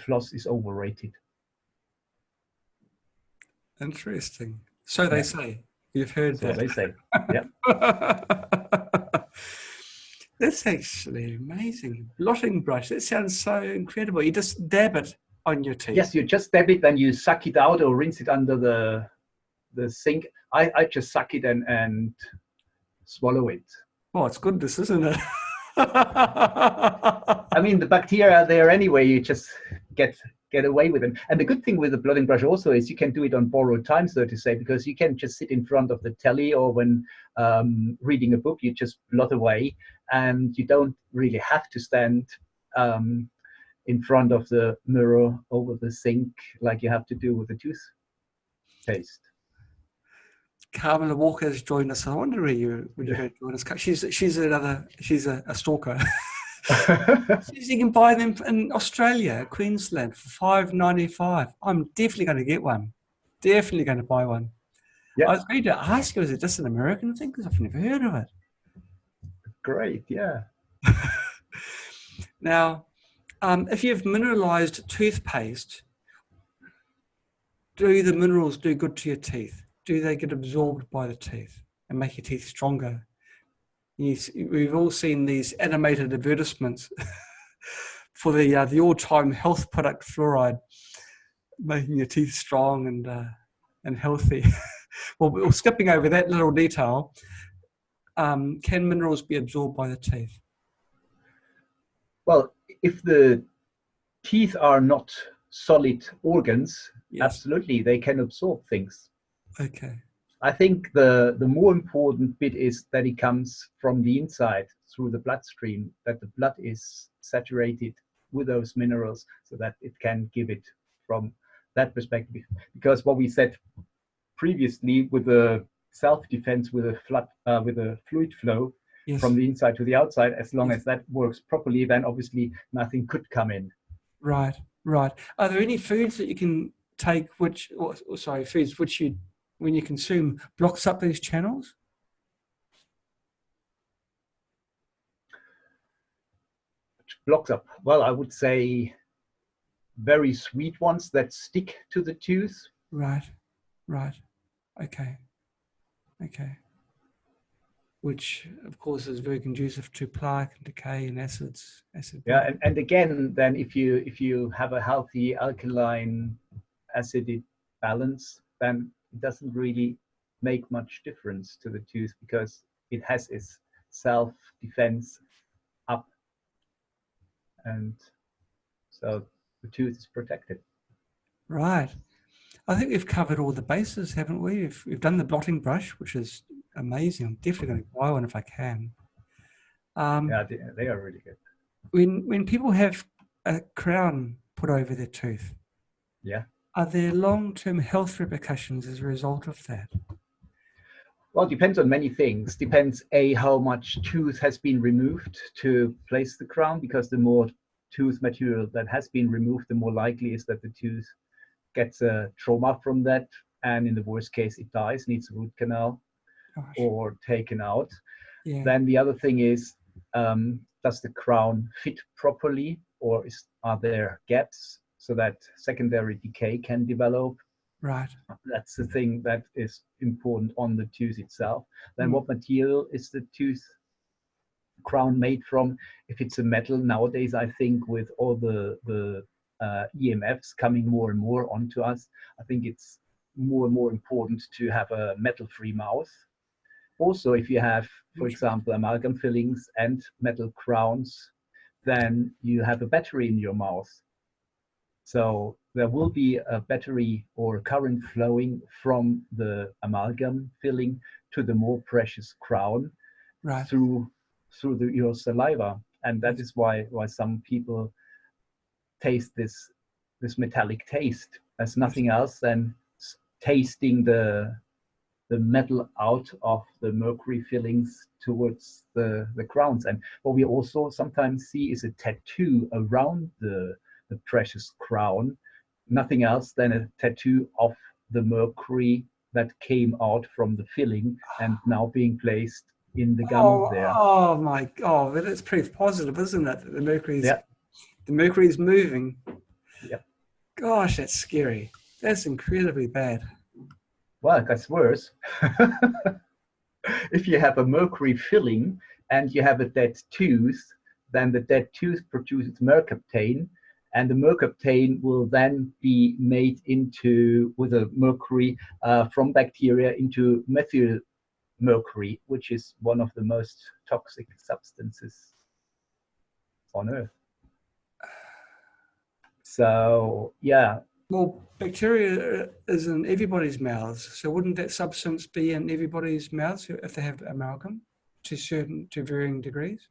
floss is overrated. Interesting. So they say. You've heard that. So they say, yeah. That's actually amazing. Blotting brush. That sounds so incredible. You just dab it on your teeth. Yes, you just dab it and you suck it out or rinse it under the sink. I just suck it and swallow it. Oh, it's goodness, isn't it? I mean, the bacteria are there anyway. You just get away with them. And the good thing with the blotting brush also is you can do it on borrowed time, so to say, because you can just sit in front of the telly or when reading a book, you just blot away, and you don't really have to stand in front of the mirror over the sink like you have to do with the toothpaste. Carmela Walker has joined us. I wonder where you would join us. She's a stalker. You can buy them in Australia, Queensland, for $5.95. I'm definitely going to get one. Definitely going to buy one. Yeah. I was going to ask you, is it just an American thing? Because I've never heard of it. Great, yeah. Now, if you have mineralized toothpaste, do the minerals do good to your teeth? Do they get absorbed by the teeth and make your teeth stronger? We've all seen these animated advertisements for the all-time health product fluoride, making your teeth strong and healthy. Well, skipping over that little detail, can minerals be absorbed by the teeth? Well, if the teeth are not solid organs, yes, absolutely, they can absorb things. Okay. I think the more important bit is that it comes from the inside through the bloodstream, that the blood is saturated with those minerals so that it can give it from that perspective. Because what we said previously with the self-defense with a fluid flow Yes. from the inside to the outside, as long Yes. as that works properly, then obviously nothing could come in. Right, right. Are there any foods that you can take foods which you, when you consume, blocks up these channels? Blocks up. Well, I would say very sweet ones that stick to the tooth. Right, right. Okay, okay. Which, of course, is very conducive to plaque and decay and acid. Yeah, and again, then if you have a healthy alkaline acidic balance, then it doesn't really make much difference to the tooth because it has its self-defense up, and so the tooth is protected. Right. I think we've covered all the bases, haven't we? We've done the blotting brush, which is amazing. I'm definitely going to buy one if I can. Yeah, they are really good. When people have a crown put over their tooth, Yeah. are there long-term health repercussions as a result of that? Well, it depends on many things. Depends how much tooth has been removed to place the crown, because the more tooth material that has been removed, the more likely is that the tooth gets a trauma from that, and in the worst case, it dies, needs a root canal. Gosh. Or taken out. Yeah. Then the other thing is, does the crown fit properly, or are there gaps so that secondary decay can develop? Right. That's the thing that is important on the tooth itself. Then what material is the tooth crown made from? If it's a metal, nowadays I think with all the EMFs coming more and more onto us, I think it's more and more important to have a metal-free mouth. Also, if you have, for example, amalgam fillings and metal crowns, then you have a battery in your mouth. So there will be a battery or current flowing from the amalgam filling to the more precious crown, right, through your saliva. And that is why some people taste this metallic taste as nothing else than tasting the metal out of the mercury fillings towards the crowns. And what we also sometimes see is a tattoo around the precious crown, nothing else than a tattoo of the mercury that came out from the filling and now being placed in the gum there. Oh my God, but it's proof positive, isn't it? That the mercury is moving. Yeah. Gosh, that's scary. That's incredibly bad. Well, it gets worse. If you have a mercury filling and you have a dead tooth, then the dead tooth produces mercaptan, and the mercaptan will then be made into, with a mercury from bacteria, into methyl mercury, which is one of the most toxic substances on Earth. So, yeah. Well, bacteria is in everybody's mouths, so wouldn't that substance be in everybody's mouths if they have amalgam to varying degrees?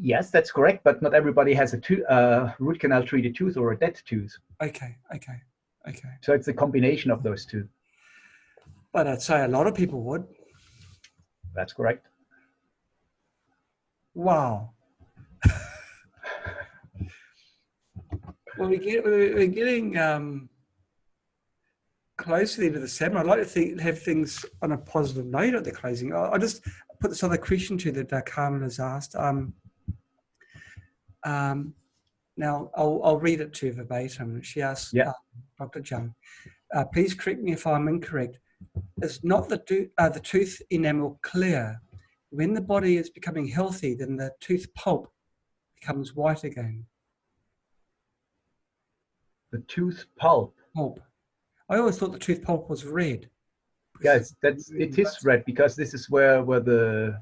Yes, that's correct, but not everybody has a root canal treated tooth or a dead tooth. Okay. So it's a combination of those two. But I'd say a lot of people would. That's correct. Wow. Well, we're getting closely to the summer. I'd like to have things on a positive note at the closing. I'll just put this other question to you that Carmen has asked. Now, I'll read it to you verbatim. She asked, Dr. Jung, please correct me if I'm incorrect. Is not the tooth enamel clear? When the body is becoming healthy, then the tooth pulp becomes white again. The tooth pulp. I always thought the tooth pulp was red. Yes, it is red, because this is where the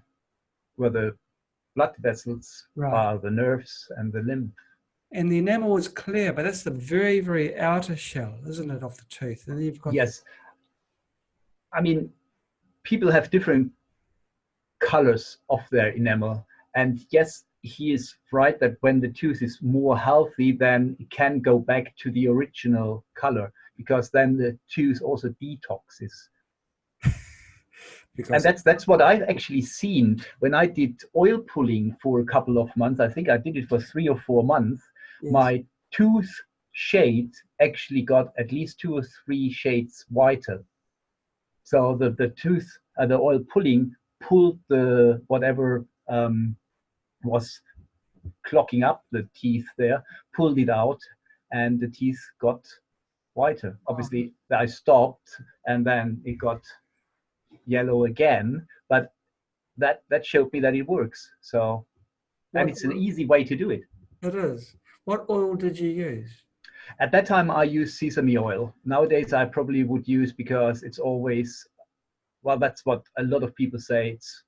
blood vessels are, the nerves and the lymph. And the enamel is clear, but that's the very, very outer shell, isn't it, of the tooth? And you've got yes. I mean, people have different colors of their enamel. And yes, he is right that when the tooth is more healthy, then it can go back to the original color, because then the tooth also detoxes. And that's what I've actually seen when I did oil pulling for a couple of months. I think I did it for 3 or 4 months. Yes. My tooth shade actually got at least 2 or 3 shades whiter. So the tooth, the oil pulling pulled the whatever was clogging up the teeth there, pulled it out, and the teeth got whiter. Obviously, I stopped, and then it got yellow again, but that showed me that it works. So, and it's an easy way to do it. It is. What oil did you use? At that time, I used sesame oil. Nowadays, I probably would use, because it's always, well, that's what a lot of people say, it's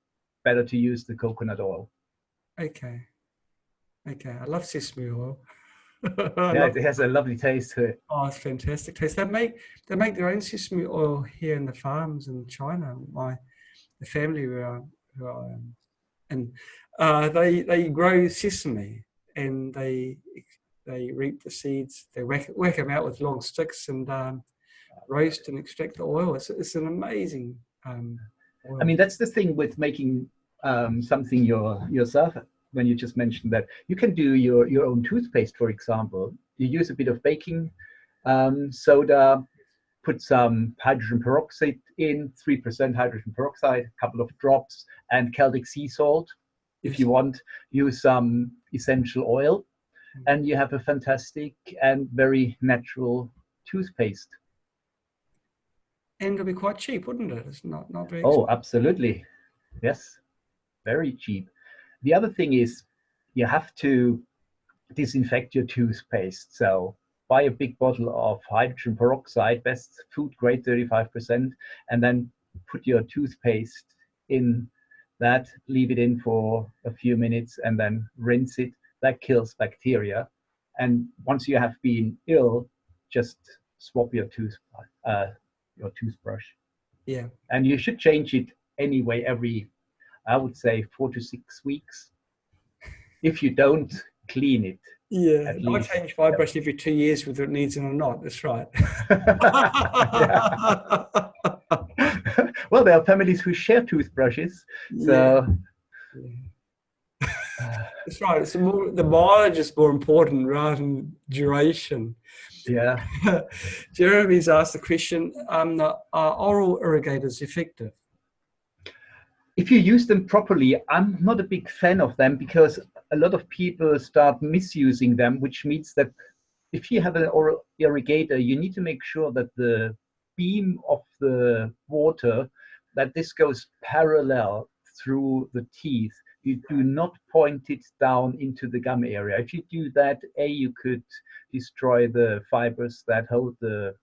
better to use the coconut oil. Okay. I love sesame oil. Yeah, it has a lovely taste to it. Oh, it's fantastic taste. They make their own sesame oil here in the farms in China. The family who I am, and they grow sesame, and they reap the seeds. They whack them out with long sticks and roast and extract the oil. It's an amazing oil. I mean, that's the thing with making something yourself. When you just mentioned that, you can do your own toothpaste, for example. You use a bit of baking soda, put some hydrogen peroxide in, 3% hydrogen peroxide, a couple of drops, and Celtic sea salt. If you want, use some essential oil, and you have a fantastic and very natural toothpaste. And it'll be quite cheap, wouldn't it? It's not very expensive. Oh, absolutely. Yes, very cheap. The other thing is, you have to disinfect your toothpaste. So buy a big bottle of hydrogen peroxide, best food grade, 35%, and then put your toothpaste in that, leave it in for a few minutes, and then rinse it. That kills bacteria. And once you have been ill, just swap your toothbrush. Yeah. And you should change it anyway every, I would say, 4 to 6 weeks. If you don't clean it. Yeah, I change my brush every 2 years whether it needs it or not. That's right. Well, there are families who share toothbrushes. So that's right. It's the mileage is more important rather than duration. Yeah. Jeremy's asked the question, are oral irrigators effective? If you use them properly, I'm not a big fan of them, because a lot of people start misusing them, which means that if you have an oral irrigator, you need to make sure that the beam of the water, that this goes parallel through the teeth. You do not point it down into the gum area. If you do that, you could destroy the fibers that hold the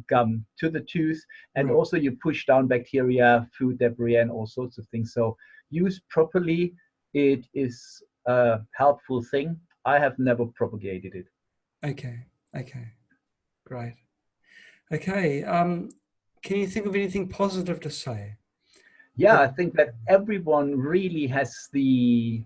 gum to the tooth, and also you push down bacteria, food debris, and all sorts of things. So used properly, it is a helpful thing. I have never propagated it. Okay, great. Okay, can you think of anything positive to say? Yeah, I think that everyone really has the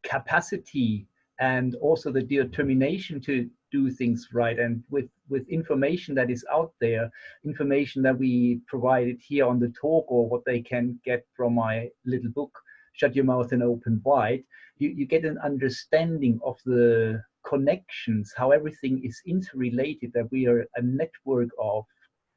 capacity and also the determination to do things right. And with information that is out there, information that we provided here on the talk, or what they can get from my little book, Shut Your Mouth and Open Wide, you get an understanding of the connections, how everything is interrelated, that we are a network of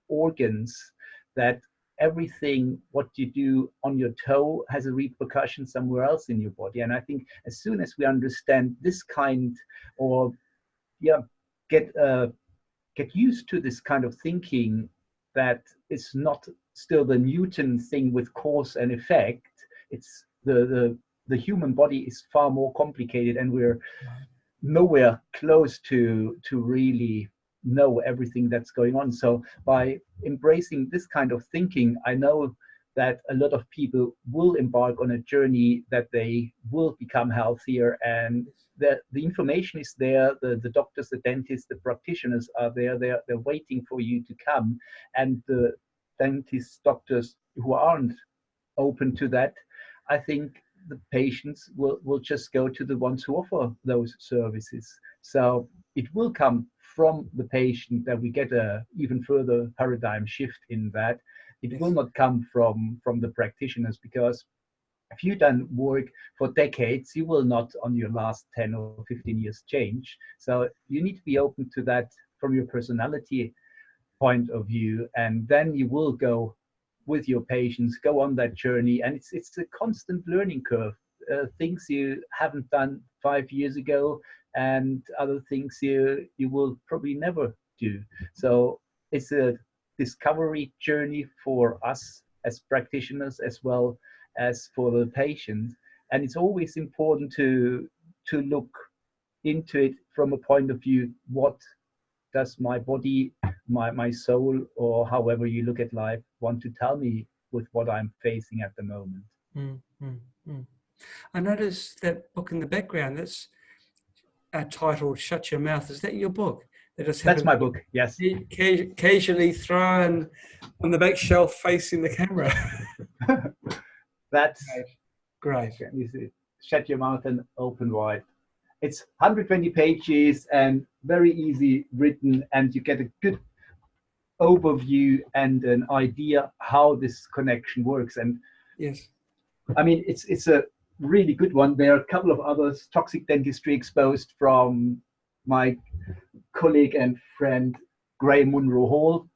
organs, that everything what you do on your toe has a repercussion somewhere else in your body. And I think as soon as we understand this kind, or get used to this kind of thinking, that it's not still the Newton thing with cause and effect, it's the human body is far more complicated, and we're nowhere close to really know everything that's going on. So by embracing this kind of thinking, I know that a lot of people will embark on a journey, that they will become healthier, and the information is there. The doctors, the dentists, the practitioners are there. They're waiting for you to come, and the dentists, doctors who aren't open to that, I think the patients will just go to the ones who offer those services. So it will come from the patient that we get a even further paradigm shift in that. It will Yes. not come from the practitioners, because if you've done work for decades, you will not on your last 10 or 15 years change. So you need to be open to that from your personality point of view, and then you will go with your patients, go on that journey, and it's a constant learning curve. Things you haven't done 5 years ago, and other things you will probably never do. So it's a discovery journey for us as practitioners as well as for the patient, and it's always important to look into it from a point of view: what does my body, my soul, or however you look at life, want to tell me with what I'm facing at the moment? Mm, mm, mm. I noticed that book in the background. That's titled "Shut Your Mouth." Is that your book? That just That's happened my to book, yes. be casually thrown on the back shelf facing the camera. That's, Great. Great. can you see, Shut Your Mouth and Open Wide. It's 120 pages and very easy written, and you get a good overview and an idea how this connection works. And Yes. I mean, it's a really good one. There are a couple of others: Toxic Dentistry Exposed, from my colleague and friend Gray Munro Hall,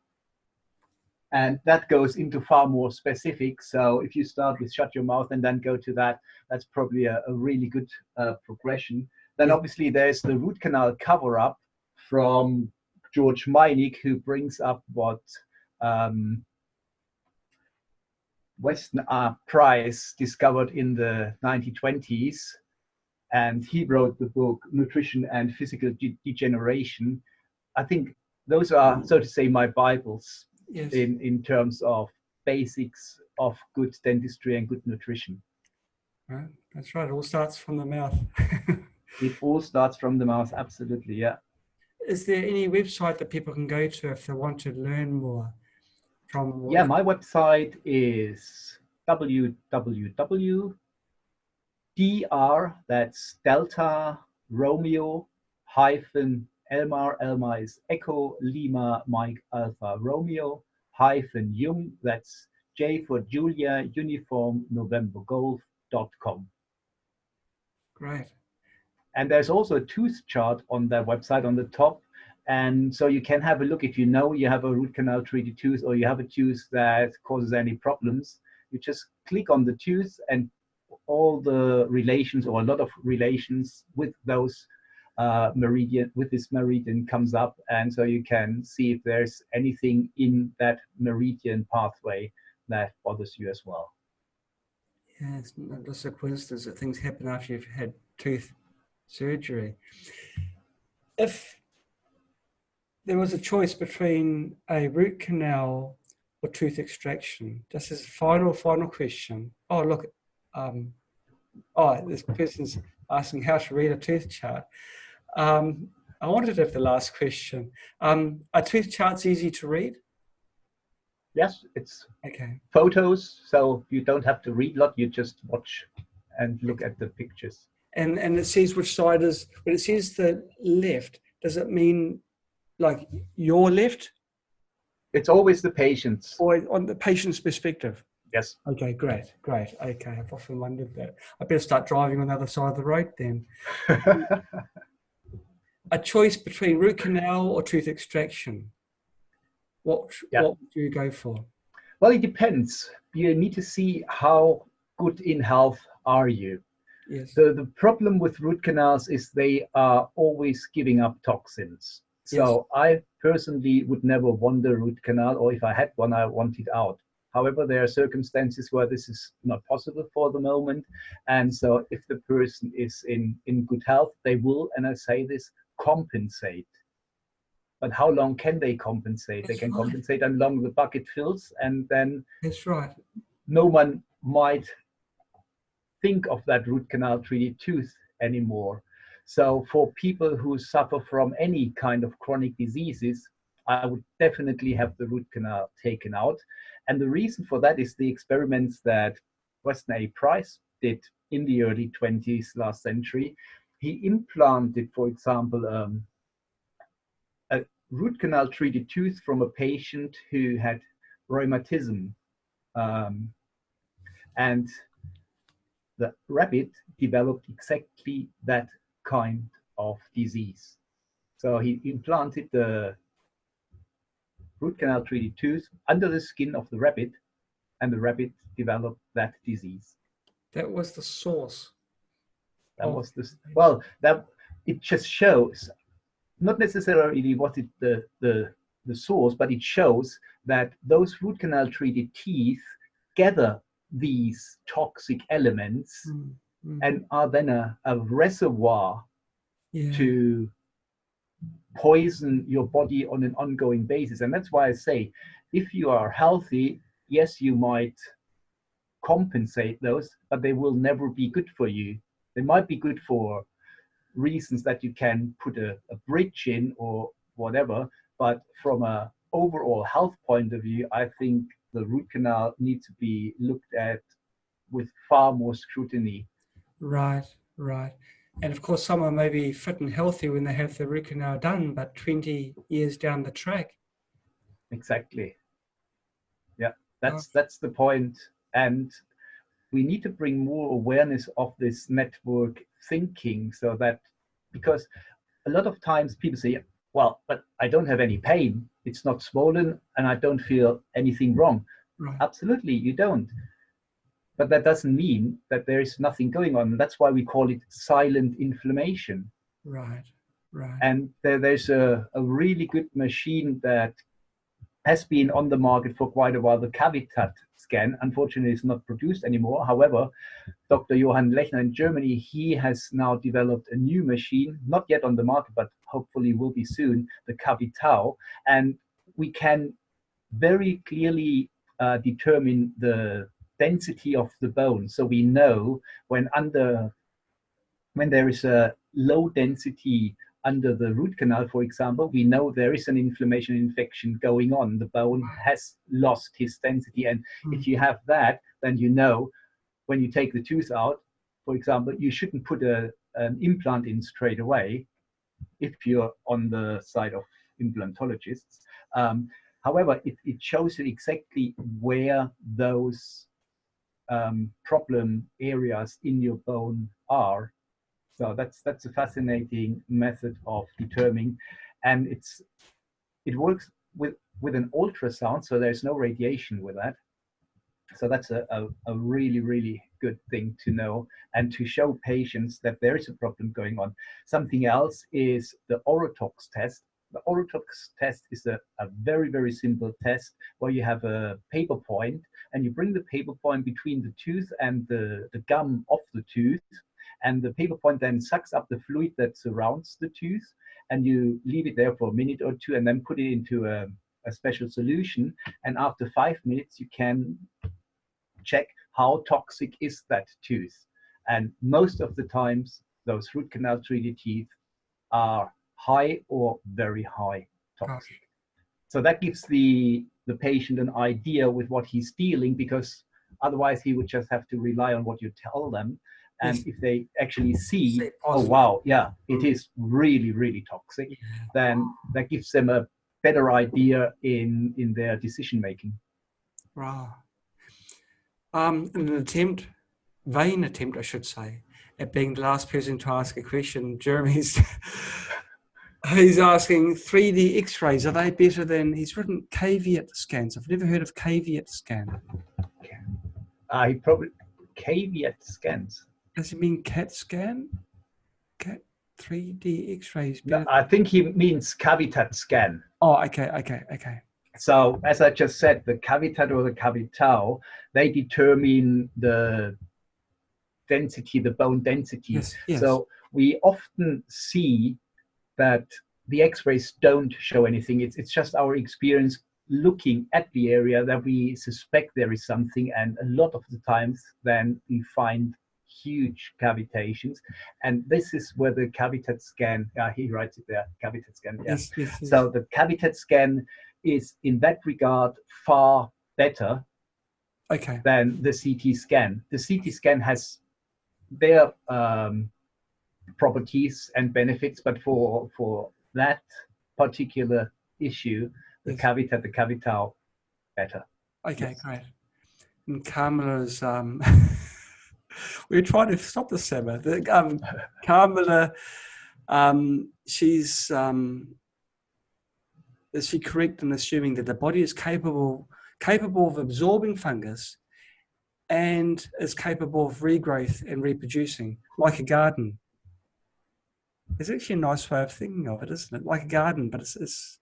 and that goes into far more specific. So if you start with Shut Your Mouth and then go to that, that's probably a really good progression. Then Yeah. obviously there's the root canal cover up from George Meinig, who brings up what Weston R. Price discovered in the 1920s, and he wrote the book Nutrition and Physical Degeneration. I think those are, so to say, my Bibles Yes. in terms of basics of good dentistry and good nutrition. Right. That's right. It all starts from the mouth. It all starts from the mouth, absolutely, yeah. Is there any website that people can go to if they want to learn more from what Yeah, my website is www.dr, that's Delta Romeo hyphen Elmar, Elmar is Echo Lima Mike Alpha Romeo hyphen Jung, that's J for Julia Uniform November Golf.com. Great. And there's also a tooth chart on their website on the top. And so you can have a look if you know you have a root canal treated tooth, or you have a tooth that causes any problems. You just click on the tooth, and all the relations, or a lot of relations with those meridian, with this meridian comes up. And so you can see if there's anything in that meridian pathway that bothers you as well. Yeah, it's not just a coincidence that things happen after you've had tooth surgery. If there was a choice between a root canal or tooth extraction, just as a final question. Oh, look. This person's asking how to read a tooth chart. I wanted to have the last question. Are tooth charts easy to read? Yes, it's Okay. photos, so you don't have to read a lot, you just watch and look at the pictures. And it says which side is, when it says the left, does it mean like your left? It's always the patient's. Or on the patient's perspective? Yes. Okay, great. Okay, I've often wondered that. I better start driving on the other side of the road then. A choice between root canal or tooth extraction. What would you go for? Well, it depends. You need to see how good in health are you. Yes. The problem with root canals is they are always giving up toxins. So yes. I personally would never want a root canal, or if I had one, I want it out. However, there are circumstances where this is not possible for the moment. And so if the person is in good health, they will, and I say this, compensate. But how long can they compensate? They can compensate as long as the bucket fills, and then that's right. No one might think of that root canal treated tooth anymore. So for people who suffer from any kind of chronic diseases, I would definitely have the root canal taken out. And the reason for that is the experiments that Weston A. Price did in the early 20s last century. He implanted, for example, a root canal treated tooth from a patient who had rheumatism. And the rabbit developed exactly that kind of disease. So he implanted the root canal treated tooth under the skin of the rabbit, and the rabbit developed that disease. That was the source. That was this. Well, that it just shows, not necessarily what is the source, but it shows that those root canal treated teeth gather these toxic elements and are then a reservoir to poison your body on an ongoing basis. And that's why I say, if you are healthy, yes, you might compensate those, but they will never be good for you. They might be good for reasons that you can put a bridge in or whatever, but from a overall health point of view, I think the root canal needs to be looked at with far more scrutiny. Right. And of course, someone may be fit and healthy when they have the root canal done, but 20 years down the track. Exactly. Yeah, that's the point. And we need to bring more awareness of this network thinking, so that, because a lot of times people say, well, but I don't have any pain, it's not swollen, and I don't feel anything wrong. Right. Absolutely, you don't. But that doesn't mean that there is nothing going on. That's why we call it silent inflammation. Right. And there's a really good machine that has been on the market for quite a while, the Cavitat scan. Unfortunately, it's not produced anymore. However, Dr. Johann Lechner in Germany, he has now developed a new machine, not yet on the market, but hopefully will be soon, the Cavitao. And we can very clearly determine the density of the bone. So we know when there is a low density under the root canal, for example, we know there is an inflammation infection going on. The bone has lost its density. And if you have that, then you know when you take the tooth out, for example, you shouldn't put an implant in straight away if you're on the side of implantologists. However, it shows you exactly where those problem areas in your bone are. So that's a fascinating method of determining, and it works with an ultrasound, so there's no radiation with that. So that's a really, really good thing to know and to show patients that there is a problem going on. Something else is the Orotox test. The Orotox test is a very, very simple test where you have a paper point and you bring the paper point between the tooth and the gum of the tooth. And the paper point then sucks up the fluid that surrounds the tooth, and you leave it there for a minute or two and then put it into a special solution. And after 5 minutes, you can check how toxic is that tooth. And most of the times, those root canal treated teeth are high or very high toxic. So that gives the patient an idea with what he's dealing, because otherwise he would just have to rely on what you tell them. And if they actually see, oh wow, yeah, it is really, really toxic, then that gives them a better idea in their decision making. Wow. An vain attempt, I should say, at being the last person to ask a question, Jeremy's he's asking 3D X-rays, are they better than, he's written caveat scans. I've never heard of caveat scan. I probably, caveat scans. Does it mean CAT scan? 3D X-rays? No, I think he means Cavitat scan. Oh, okay. So as I just said, the Cavitat or the Cavitao, they determine the density, the bone density. Yes. So we often see that the X-rays don't show anything. It's just our experience looking at the area that we suspect there is something, and a lot of the times then we find huge cavitations. And this is where the cavitat scan, he writes it there, cavitat scan, yeah. Yes, yes, yes. So the cavitat scan is in that regard far better Okay. than the CT scan. The CT scan has their properties and benefits, but for that particular issue, the Yes. cavitat, the cavital, better. Okay, Yes. great. And Carmela's, we're trying to stop this, Emma. Carmela, she's, is she correct in assuming that the body is capable of absorbing fungus and is capable of regrowth and reproducing, like a garden? It's actually a nice way of thinking of it, isn't it? Like a garden, but it's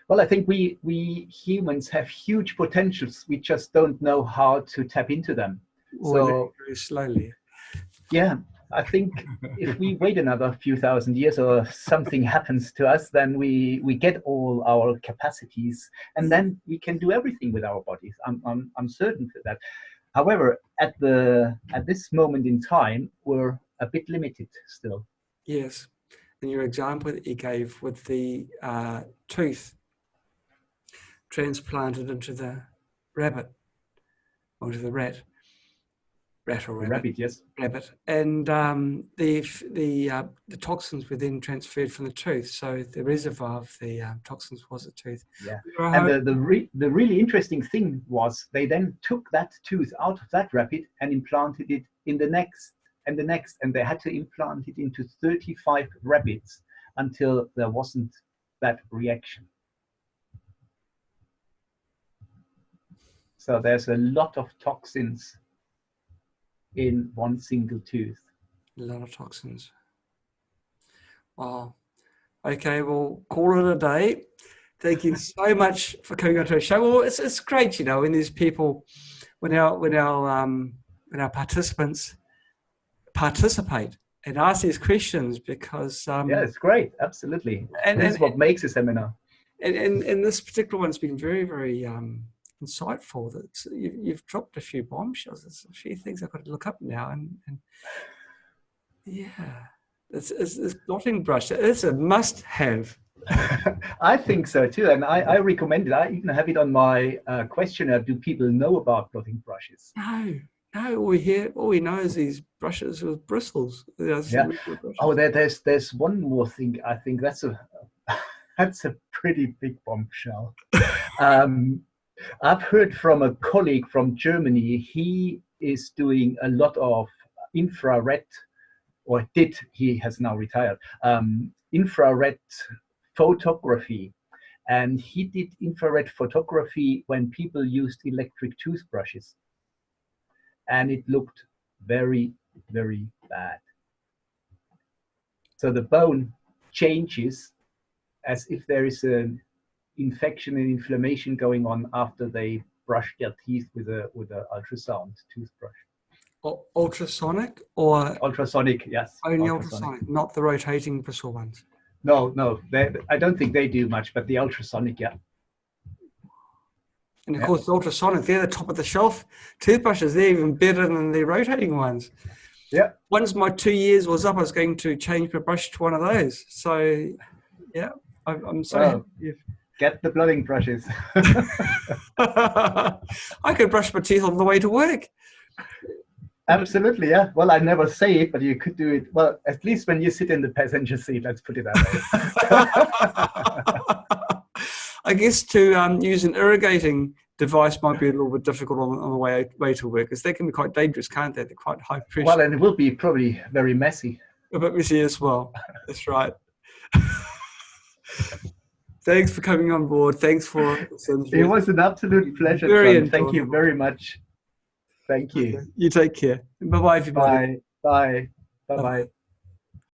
Well, I think we humans have huge potentials. We just don't know how to tap into them. So very slowly. yeah, I think if we wait another few thousand years or something happens to us, then we get all our capacities, and then we can do everything with our bodies. I'm certain for that. However, at this moment in time, we're a bit limited still. Yes, and your example that you gave with the tooth transplanted into the rabbit, or to the rat or rabbit. Rabbit, yes. Rabbit, and the toxins were then transferred from the tooth, so the reservoir of the toxins was the tooth. Yeah, and the really interesting thing was they then took that tooth out of that rabbit and implanted it in the next and the next, and they had to implant it into 35 rabbits until there wasn't that reaction. So there's a lot of toxins in one single tooth. A lot of toxins. Wow. Okay, we'll call it a day. Thank you so much for coming on to our show. Well, it's great, when there's people, when our participants participate and ask these questions, because yeah, it's great, absolutely. And this is what makes a seminar. And this particular one's been very, very insightful. That you've dropped a few bombshells. There's a few things I've got to look up now, and yeah, it's blotting brush. It's a must-have. I think so too, and I recommend it. I even have it on my questionnaire. Do people know about blotting brushes? No. All we know is these brushes with bristles. Yeah. Oh, there's one more thing. I think that's a pretty big bombshell. I've heard from a colleague from Germany. He is doing a lot of infrared, or did, he has now retired, infrared photography. And he did infrared photography when people used electric toothbrushes. And it looked very, very bad. So the bone changes as if there is an infection and inflammation going on after they brush their teeth with a ultrasound toothbrush. Ultrasonic or ultrasonic? Yes. Only ultrasonic, not the rotating bristle ones. No, I don't think they do much, but the ultrasonic, yeah. And of course, the ultrasonic, they're the top of the shelf toothbrushes. They're even better than the rotating ones. Yeah. Once my 2 years was up, I was going to change my brush to one of those. So, yeah, I'm so happy. Get the blotting brushes. I could brush my teeth on the way to work. Absolutely, yeah. Well, I never say it, but you could do it. Well, at least when you sit in the passenger seat, let's put it that way. I guess to use an irrigating device might be a little bit difficult on the way to work, because they can be quite dangerous, can't they? They're quite high pressure. Well, and it will be probably very messy. A bit messy as well. That's right. Thanks for coming on board. Thanks for listening. It was an absolute pleasure. John. Thank you very much. Thank you. Okay. You take care. Bye-bye, everybody. Bye. Bye. Bye-bye.